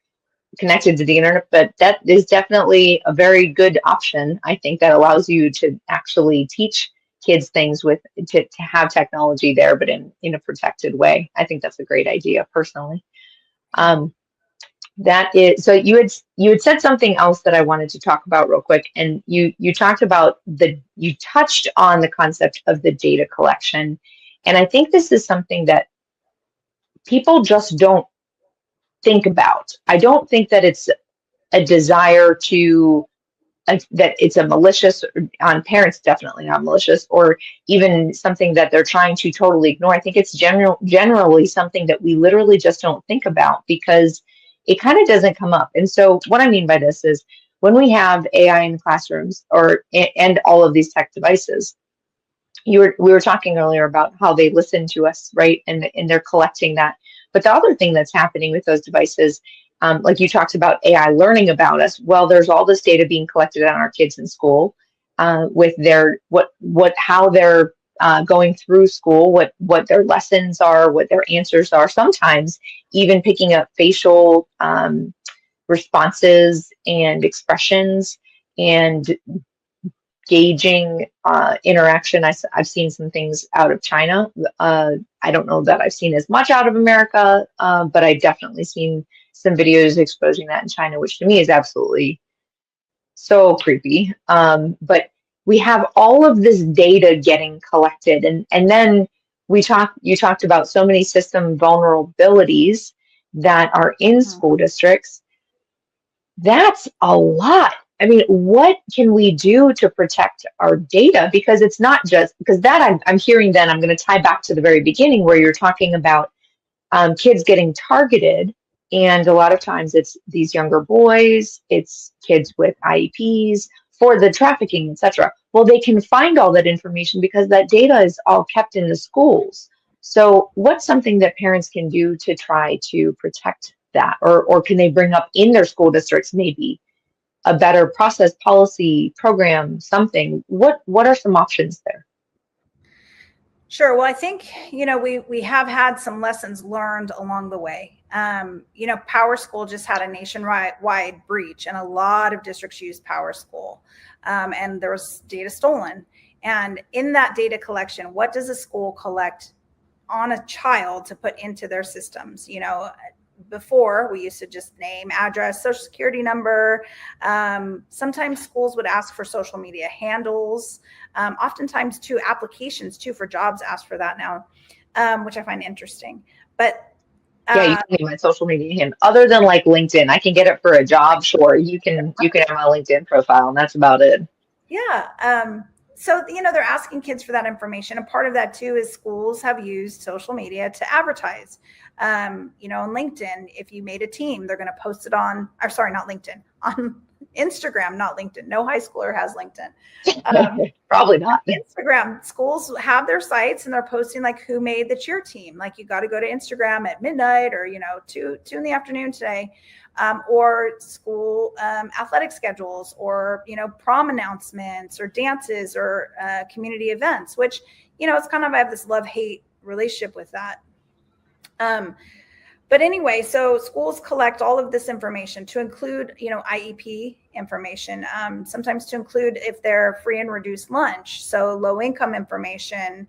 connected to the internet. But that is definitely a very good option. I think that allows you to actually teach kids things to have technology there, but in a protected way. I think that's a great idea personally. That is, so you had said something else that I wanted to talk about real quick, and you talked about you touched on the concept of the data collection, and I think this is something that people just don't think about. I don't think that it's a desire to that it's a malicious on parents, definitely not malicious, or even something that they're trying to totally ignore. I think it's generally something that we literally just don't think about because it kind of doesn't come up. And so what I mean by this is when we have AI in classrooms and all of these tech devices, we were talking earlier about how they listen to us, right? And they're collecting that. But the other thing that's happening with those devices, like you talked about AI learning about us. Well, there's all this data being collected on our kids in school with their how they're going through school, what their lessons are, what their answers are. Sometimes even picking up facial responses and expressions and gauging interaction. I've seen some things out of China. I don't know that I've seen as much out of America, but I've definitely seen some videos exposing that in China, which to me is absolutely so creepy. But we have all of this data getting collected, and then you talked about so many system vulnerabilities that are in school districts. That's a lot. I mean, what can we do to protect our data? Because it's not just because that I'm hearing. Then I'm going to tie back to the very beginning where you're talking about kids getting targeted. And a lot of times it's these younger boys, it's kids with IEPs for the trafficking, etc. Well, they can find all that information because that data is all kept in the schools. So what's something that parents can do to try to protect that? Or can they bring up in their school districts maybe a better process, policy, program, something? What are some options there? Sure. Well, I think, we have had some lessons learned along the way. Power School just had a nationwide breach, and a lot of districts use Power School. And there was data stolen. And in that data collection, what does a school collect on a child to put into their systems? Before we used to just name, address, social security number. Sometimes schools would ask for social media handles. Oftentimes too, applications too for jobs ask for that now, which I find interesting. But yeah, you can name my social media handle other than like LinkedIn. I can get it for a job. Sure, you can have my LinkedIn profile, and that's about it. Yeah. So, they're asking kids for that information. And part of that too is schools have used social media to advertise. On LinkedIn, if you made a team, they're going to post it on, or sorry, not LinkedIn, on Instagram, not LinkedIn. No high schooler has LinkedIn. Probably not. Instagram, schools have their sites and they're posting like who made the cheer team. Like you got to go to Instagram at midnight or, 2 in the afternoon today. Or school athletic schedules or, prom announcements or dances or community events, which, it's kind of, I have this love-hate relationship with that. But anyway, so schools collect all of this information to include, IEP information, sometimes to include if they're free and reduced lunch. So low income information.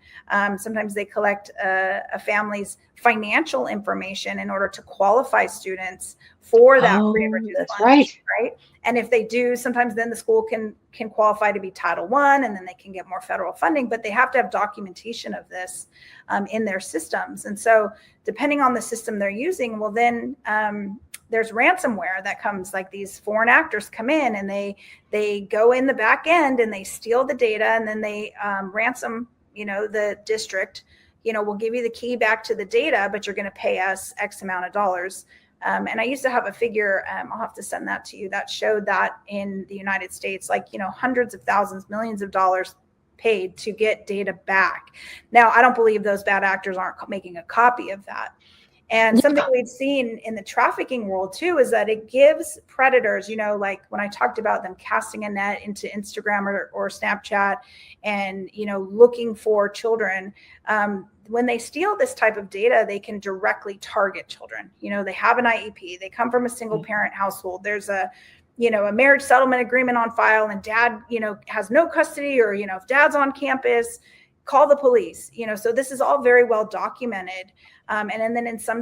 Sometimes they collect a family's financial information in order to qualify students for that free and reduced lunch. Right. And if they do, sometimes then the school can qualify to be Title I, and then they can get more federal funding, but they have to have documentation of this in their systems. And so depending on the system they're using, well, then there's ransomware that comes, like these foreign actors come in and they go in the back end and they steal the data, and then they ransom, the district, we'll give you the key back to the data, but you're going to pay us X amount of dollars. And I used to have a figure, I'll have to send that to you, that showed that in the United States, like, hundreds of thousands, millions of dollars paid to get data back. Now, I don't believe those bad actors aren't making a copy of that. And something we've seen in the trafficking world too is that it gives predators, like when I talked about them casting a net into Instagram or Snapchat and, looking for children, when they steal this type of data, they can directly target children. They have an IEP, they come from a single parent household. There's a marriage settlement agreement on file, and dad, has no custody, or, if dad's on campus, call the police, so this is all very well documented. And then in some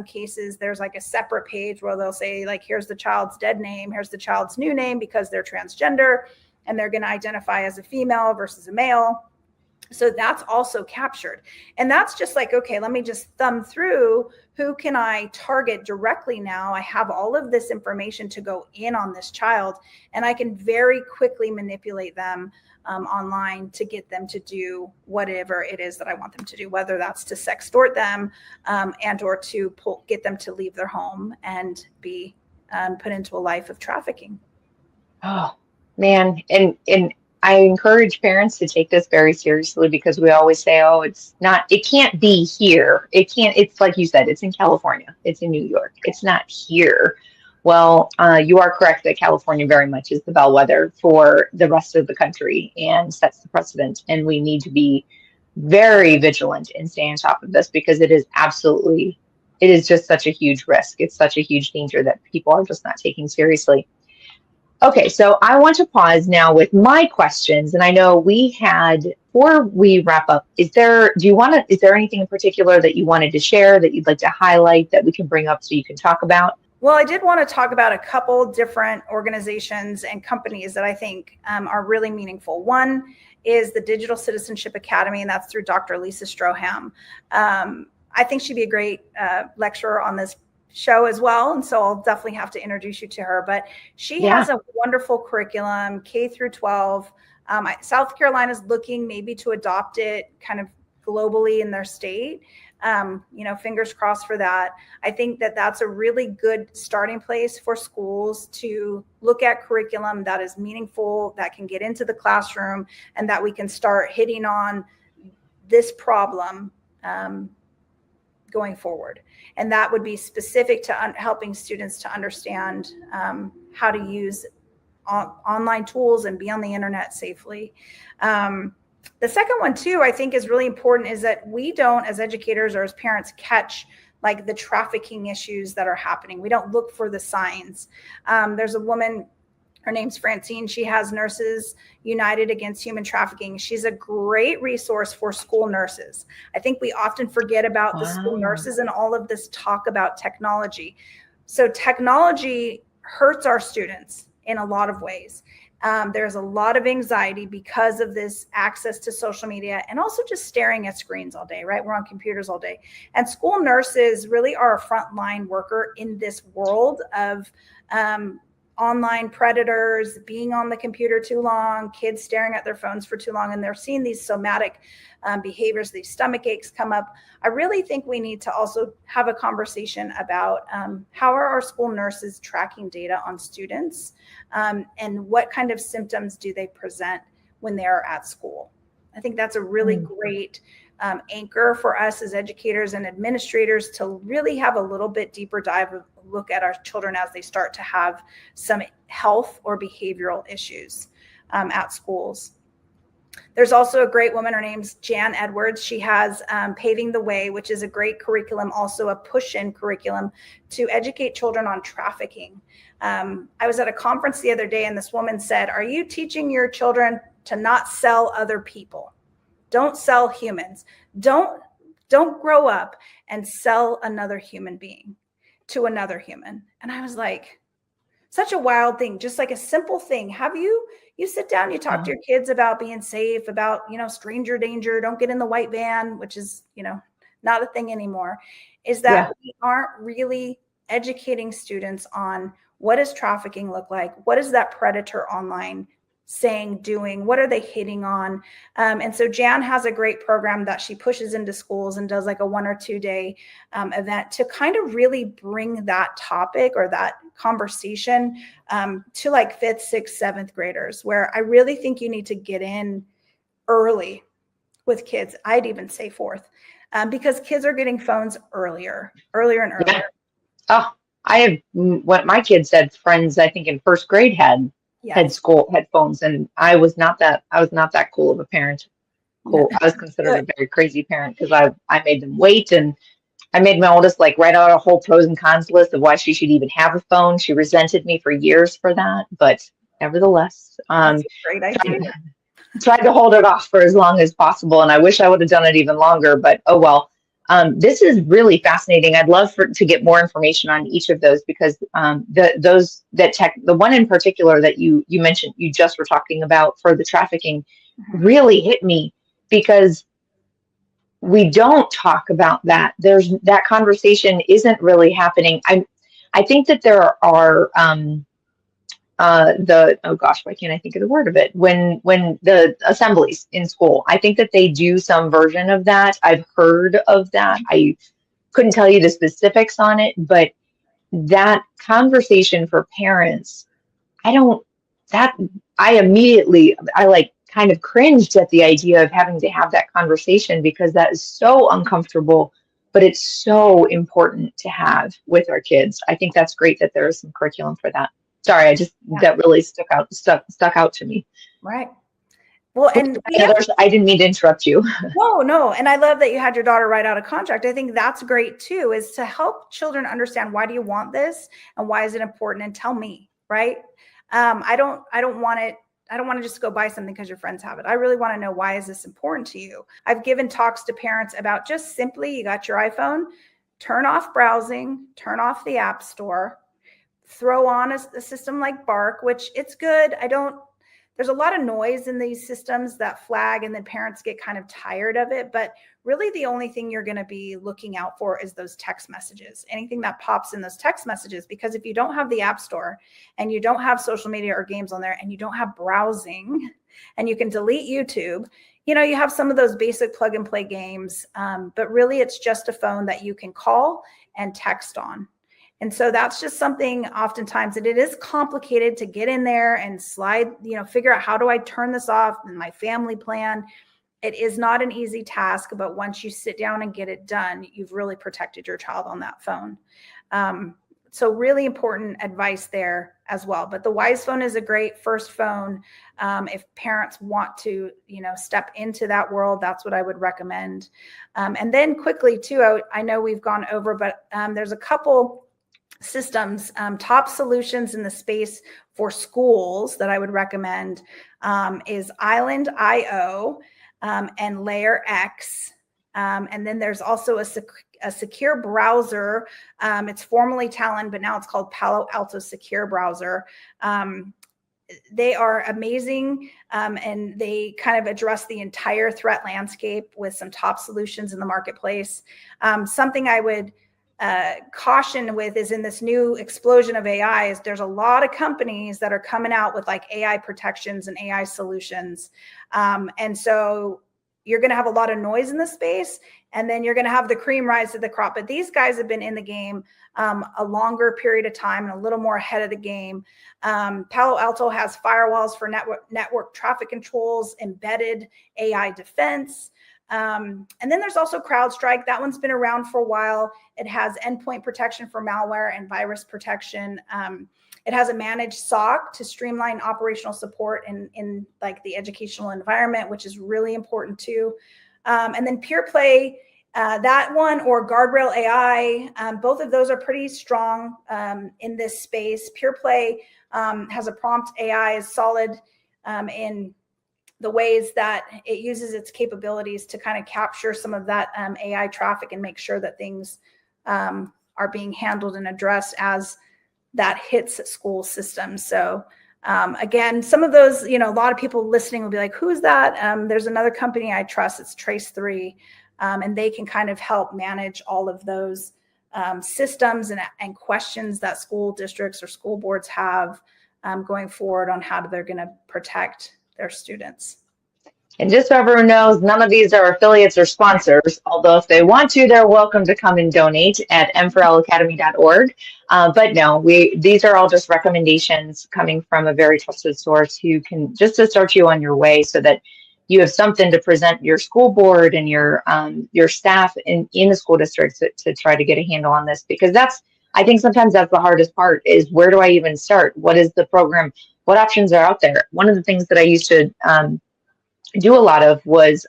cases, there's like a separate page where they'll say, like, here's the child's dead name, here's the child's new name because they're transgender and they're going to identify as a female versus a male. So that's also captured. And that's just like, okay, let me just thumb through who can I target directly now. I have all of this information to go in on this child, and I can very quickly manipulate them online to get them to do whatever it is that I want them to do, whether that's to sextort them and or to get them to leave their home and be put into a life of trafficking. Oh, man. And I encourage parents to take this very seriously, because we always say, oh, it can't be here. It's like you said, it's in California, it's in New York, it's not here. Well, you are correct that California very much is the bellwether for the rest of the country and sets the precedent. And we need to be very vigilant and stay on top of this, because it is just such a huge risk. It's such a huge danger that people are just not taking seriously. Okay, so I want to pause now with my questions, and I know we had, before we wrap up, is there anything in particular that you wanted to share that you'd like to highlight that we can bring up so you can talk about? Well, I did want to talk about a couple different organizations and companies that I think are really meaningful. One is the Digital Citizenship Academy, and that's through Dr. Lisa Stroham. I think she'd be a great lecturer on this show as well, and so I'll definitely have to introduce you to her. But she Yeah. has a wonderful curriculum, K through 12. South Carolina is looking maybe to adopt it kind of globally in their state. Fingers crossed for that. I think that that's a really good starting place for schools to look at curriculum that is meaningful, that can get into the classroom, and that we can start hitting on this problem going forward. And that would be specific to helping students to understand how to use online tools and be on the internet safely. The second one too, I think is really important, is that we don't, as educators or as parents, catch like the trafficking issues that are happening. We don't look for the signs. There's a woman, her name's Francine. She has Nurses United Against Human Trafficking. She's a great resource for school nurses. I think we often forget about the school nurses and all of this talk about technology. So technology hurts our students in a lot of ways. There's a lot of anxiety because of this access to social media and also just staring at screens all day, right? We're on computers all day. And school nurses really are a frontline worker in this world of online predators, being on the computer too long, kids staring at their phones for too long, and they're seeing these somatic behaviors, these stomach aches come up. I really think we need to also have a conversation about how are our school nurses tracking data on students, and what kind of symptoms do they present when they are at school. I think that's a really great anchor for us as educators and administrators to really have a little bit deeper dive of look at our children as they start to have some health or behavioral issues at schools. There's also a great woman, her name's Jan Edwards. She has Paving the Way, which is a great curriculum, also a push-in curriculum to educate children on trafficking. I was at a conference the other day and this woman said, are you teaching your children to not sell other people? Don't sell humans. Don't grow up and sell another human being to another human. And I was like, such a wild thing, just like a simple thing. You sit down, you talk to your kids about being safe, about, stranger danger, don't get in the white van, which is, not a thing anymore, is that we aren't really educating students on what does trafficking look like? What is that predator online saying, doing, what are they hitting on? And so Jan has a great program that she pushes into schools and does like a 1 or 2 day event to kind of really bring that topic or that conversation to like 5th, 6th, 7th graders, where I really think you need to get in early with kids. I'd even say 4th, because kids are getting phones earlier and earlier. Yeah. Oh, I have what my kids had friends, I think in 1st grade had phones, and I was not that cool of a parent. Cool. I was considered a very crazy parent because I made them wait, and I made my oldest like write out a whole pros and cons list of why she should even have a phone. She resented me for years for that, but nevertheless, That's a great idea. tried to hold it off for as long as possible, and I wish I would have done it even longer, but oh well. This is really fascinating. I'd love to get more information on each of those, because the one in particular that you mentioned, you just were talking about for the trafficking, really hit me, because we don't talk about that. That conversation isn't really happening. I think that there are oh gosh, why can't I think of the word of it? When the assemblies in school, I think that they do some version of that. I've heard of that. I couldn't tell you the specifics on it, but that conversation for parents, I like kind of cringed at the idea of having to have that conversation, because that is so uncomfortable, but it's so important to have with our kids. I think that's great that there is some curriculum for that. Sorry, that really stuck out to me. Right. Well, and I didn't mean to interrupt you. No. And I love that you had your daughter write out a contract. I think that's great too, is to help children understand, why do you want this and why is it important, and tell me, right? I don't want it. I don't want to just go buy something because your friends have it. I really want to know, why is this important to you? I've given talks to parents about just simply, you got your iPhone, turn off browsing, turn off the app store, throw on a system like Bark, which it's good. There's a lot of noise in these systems that flag, and then parents get kind of tired of it. But really the only thing you're going to be looking out for is those text messages, anything that pops in those text messages, because if you don't have the app store and you don't have social media or games on there and you don't have browsing and you can delete YouTube, you have some of those basic plug and play games. But really it's just a phone that you can call and text on. And so that's just something oftentimes that it is complicated to get in there and slide, figure out, how do I turn this off in my family plan? It is not an easy task, but once you sit down and get it done, you've really protected your child on that phone. So really important advice there as well. But the Wise Phone is a great first phone. If parents want to, step into that world, that's what I would recommend. And then quickly too, I know we've gone over, but there's a couple systems, top solutions in the space for schools that I would recommend is Island.io and Layer X. And then there's also a secure browser. It's formerly Talon, but now it's called Palo Alto Secure Browser. They are amazing, and they kind of address the entire threat landscape with some top solutions in the marketplace. Something I would caution with is, in this new explosion of AI, is there's a lot of companies that are coming out with like AI protections and AI solutions. And so you're going to have a lot of noise in the space, and then you're going to have the cream rise to the crop. But these guys have been in the game a longer period of time and a little more ahead of the game. Palo Alto has firewalls for network traffic controls, embedded AI defense. And then there's also CrowdStrike. That one's been around for a while. It has endpoint protection for malware and virus protection. It has a managed SOC to streamline operational support in like the educational environment, which is really important too. And then PurePlay, that one, or Guardrail AI, both of those are pretty strong in this space. PurePlay has a prompt AI, is solid in the ways that it uses its capabilities to kind of capture some of that AI traffic and make sure that things are being handled and addressed as that hits school systems. So again, some of those, a lot of people listening will be like, who is that? There's another company I trust, it's Trace3, and they can kind of help manage all of those systems and questions that school districts or school boards have going forward on how they're going to protect their students. And just so everyone knows, none of these are affiliates or sponsors, although if they want to, they're welcome to come and donate at m4lacademy.org. But no, these are all just recommendations coming from a very trusted source who can just to start you on your way so that you have something to present your school board and your staff in the school districts to try to get a handle on this. Because I think sometimes that's the hardest part, is where do I even start? What is the program? What options are out there? One of the things that I used to do a lot of was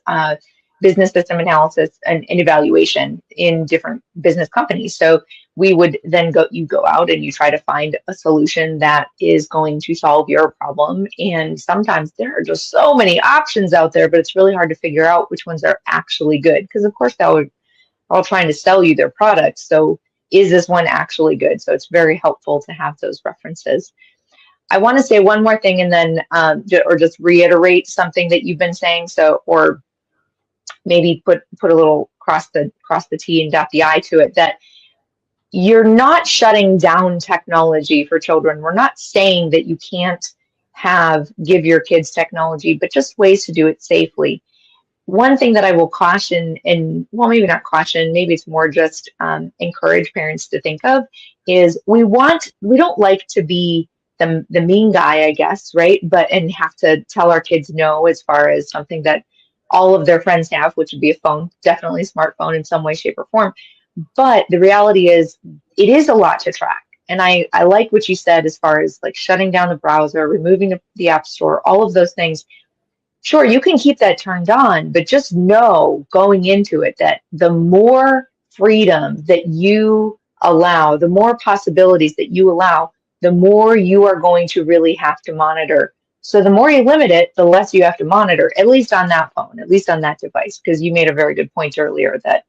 business system analysis and evaluation in different business companies. So we would then go out and you try to find a solution that is going to solve your problem. And sometimes there are just so many options out there, but it's really hard to figure out which ones are actually good. Because of course, they're all trying to sell you their products. So is this one actually good? So it's very helpful to have those references. I want to say one more thing, and then or just reiterate something that you've been saying. So, or maybe put a little cross the T and dot the I to it, that you're not shutting down technology for children. We're not saying that you can't give your kids technology, but just ways to do it safely. One thing that I will caution, and well, maybe not caution, maybe it's more just encourage parents to think of, is we don't like to be the mean guy, I guess, right? And have to tell our kids no as far as something that all of their friends have, which would be a phone, definitely a smartphone in some way, shape, or form. But the reality is, it is a lot to track. And I like what you said as far as like shutting down the browser, removing the app store, all of those things. Sure, you can keep that turned on, but just know going into it that the more freedom that you allow, the more possibilities that you allow, the more you are going to really have to monitor. So the more you limit it, the less you have to monitor, at least on that phone, at least on that device, because you made a very good point earlier that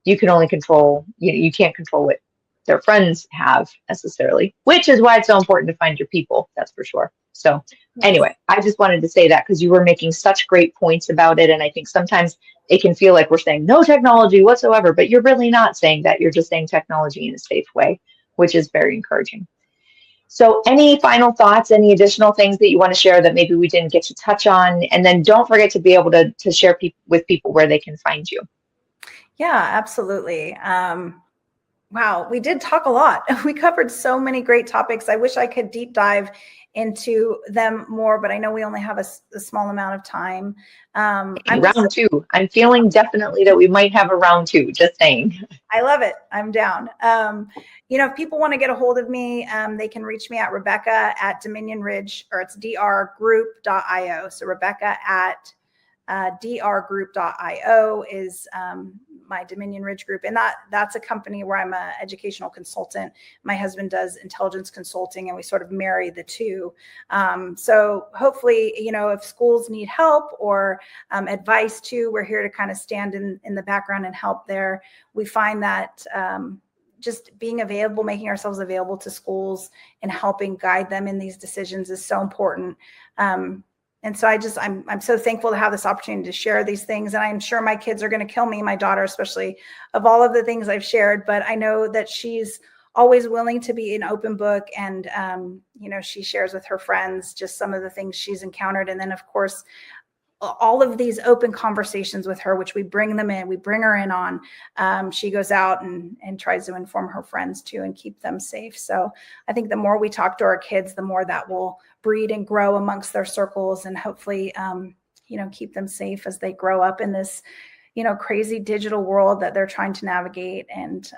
you can only control, you can't control what their friends have necessarily, which is why it's so important to find your people, that's for sure. So Yes. anyway, I just wanted to say that because you were making such great points about it. And I think sometimes it can feel like we're saying no technology whatsoever, but you're really not saying that. You're just saying technology in a safe way, which is very encouraging. So any final thoughts, any additional things that you want to share that maybe we didn't get to touch on? And then don't forget to be able to share with people where they can find you. Yeah, absolutely. Wow, we did talk a lot. We covered so many great topics. I wish I could deep dive into them more, but I know we only have a small amount of time. Round two. I'm feeling definitely that we might have a round two, just saying. I love it. I'm down. If people want to get a hold of me, they can reach me at Rebecca at Dominion Ridge, or it's drgroup.io. So Rebecca at drgroup.io is my Dominion Ridge group. And that's a company where I'm an educational consultant. My husband does intelligence consulting, and we sort of marry the two. So hopefully, if schools need help or advice too, we're here to kind of stand in the background and help there. We find that just being available, making ourselves available to schools and helping guide them in these decisions is so important. And so I'm so thankful to have this opportunity to share these things. And I'm sure my kids are going to kill me, my daughter, especially, of all of the things I've shared, but I know that she's always willing to be an open book. And, she shares with her friends just some of the things she's encountered. And then of course, all of these open conversations with her, which we bring her in on, she goes out and tries to inform her friends too and keep them safe. So I think the more we talk to our kids, the more that will breed and grow amongst their circles, and hopefully, keep them safe as they grow up in this, crazy digital world that they're trying to navigate. And,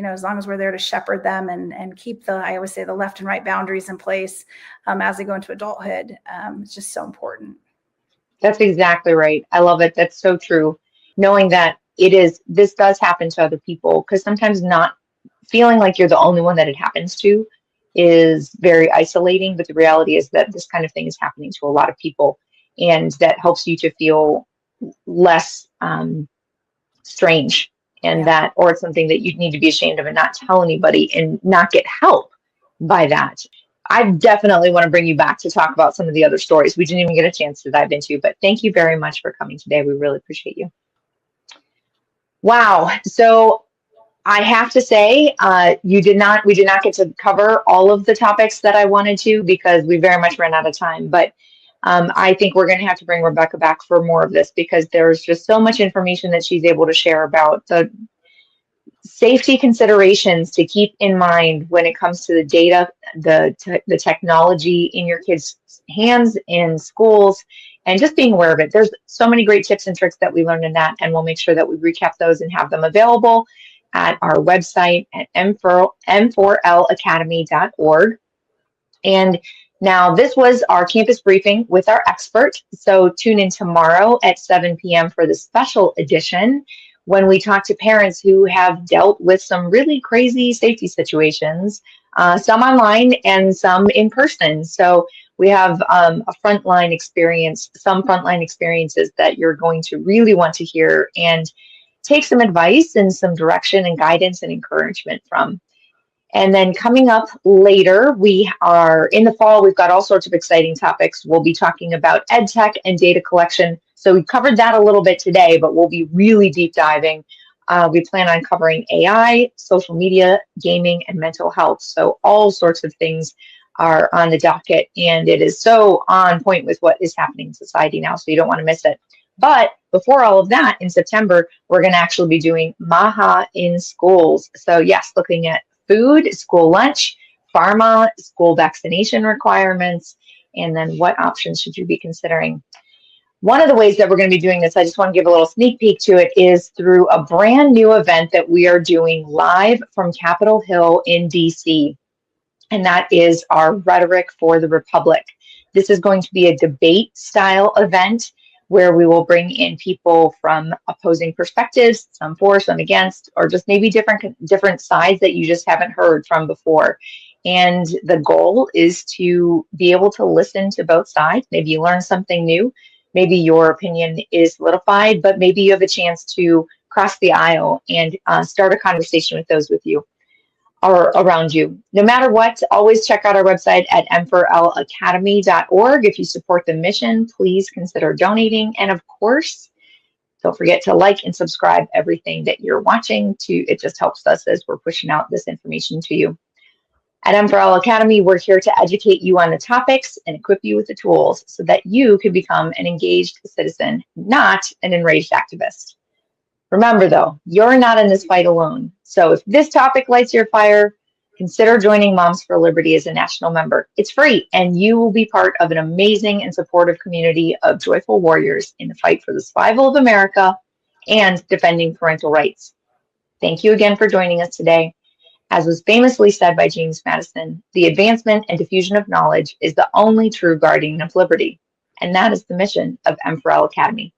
as long as we're there to shepherd them and keep I always say, the left and right boundaries in place as they go into adulthood, it's just so important. That's exactly right. I love it. That's so true. Knowing that this does happen to other people, because sometimes not feeling like you're the only one that it happens to is very isolating. But the reality is that this kind of thing is happening to a lot of people, and that helps you to feel less strange, and or it's something that you need to be ashamed of and not tell anybody and not get help by that. I definitely want to bring you back to talk about some of the other stories we didn't even get a chance to dive into, but thank you very much for coming today. We really appreciate you. Wow. So I have to say, we did not get to cover all of the topics that I wanted to, because we very much ran out of time, but I think we're going to have to bring Rebecca back for more of this, because there's just so much information that she's able to share about the safety considerations to keep in mind when it comes to the data, the technology in your kids' hands in schools, and just being aware of it. There's so many great tips and tricks that we learned in that, and we'll make sure that we recap those and have them available at our website at m4lacademy.org. And now this was our campus briefing with our expert. So tune in tomorrow at 7 p.m. for the special edition, when we talk to parents who have dealt with some really crazy safety situations, some online and some in person. So we have some frontline experiences that you're going to really want to hear and take some advice and some direction and guidance and encouragement from. And then coming up later, we are in the fall, we've got all sorts of exciting topics. We'll be talking about ed tech and data collection. So we covered that a little bit today, but we'll be really deep diving. We plan on covering AI, social media, gaming, and mental health. So all sorts of things are on the docket, and it is so on point with what is happening in society now, so you don't want to miss it. But before all of that, in September, we're going to actually be doing MAHA in schools. So yes, looking at food, school lunch, pharma, school vaccination requirements, and then what options should you be considering? One of the ways that we're going to be doing this, I just want to give a little sneak peek to it, is through a brand new event that we are doing live from Capitol Hill in DC. And that is our Rhetoric for the Republic. This is going to be a debate style event where we will bring in people from opposing perspectives, some for, some against, or just maybe different sides that you just haven't heard from before. And the goal is to be able to listen to both sides. Maybe you learn something new. Maybe your opinion is solidified, but maybe you have a chance to cross the aisle and start a conversation with those with you or around you. No matter what, always check out our website at m4lacademy.org. If you support the mission, please consider donating. And of course, don't forget to like and subscribe everything that you're watching. It just helps us as we're pushing out this information to you. At M4L Academy, we're here to educate you on the topics and equip you with the tools so that you can become an engaged citizen, not an enraged activist. Remember, though, you're not in this fight alone. So if this topic lights your fire, consider joining Moms for Liberty as a national member. It's free, and you will be part of an amazing and supportive community of joyful warriors in the fight for the survival of America and defending parental rights. Thank you again for joining us today. As was famously said by James Madison, the advancement and diffusion of knowledge is the only true guardian of liberty. And that is the mission of M4L Academy.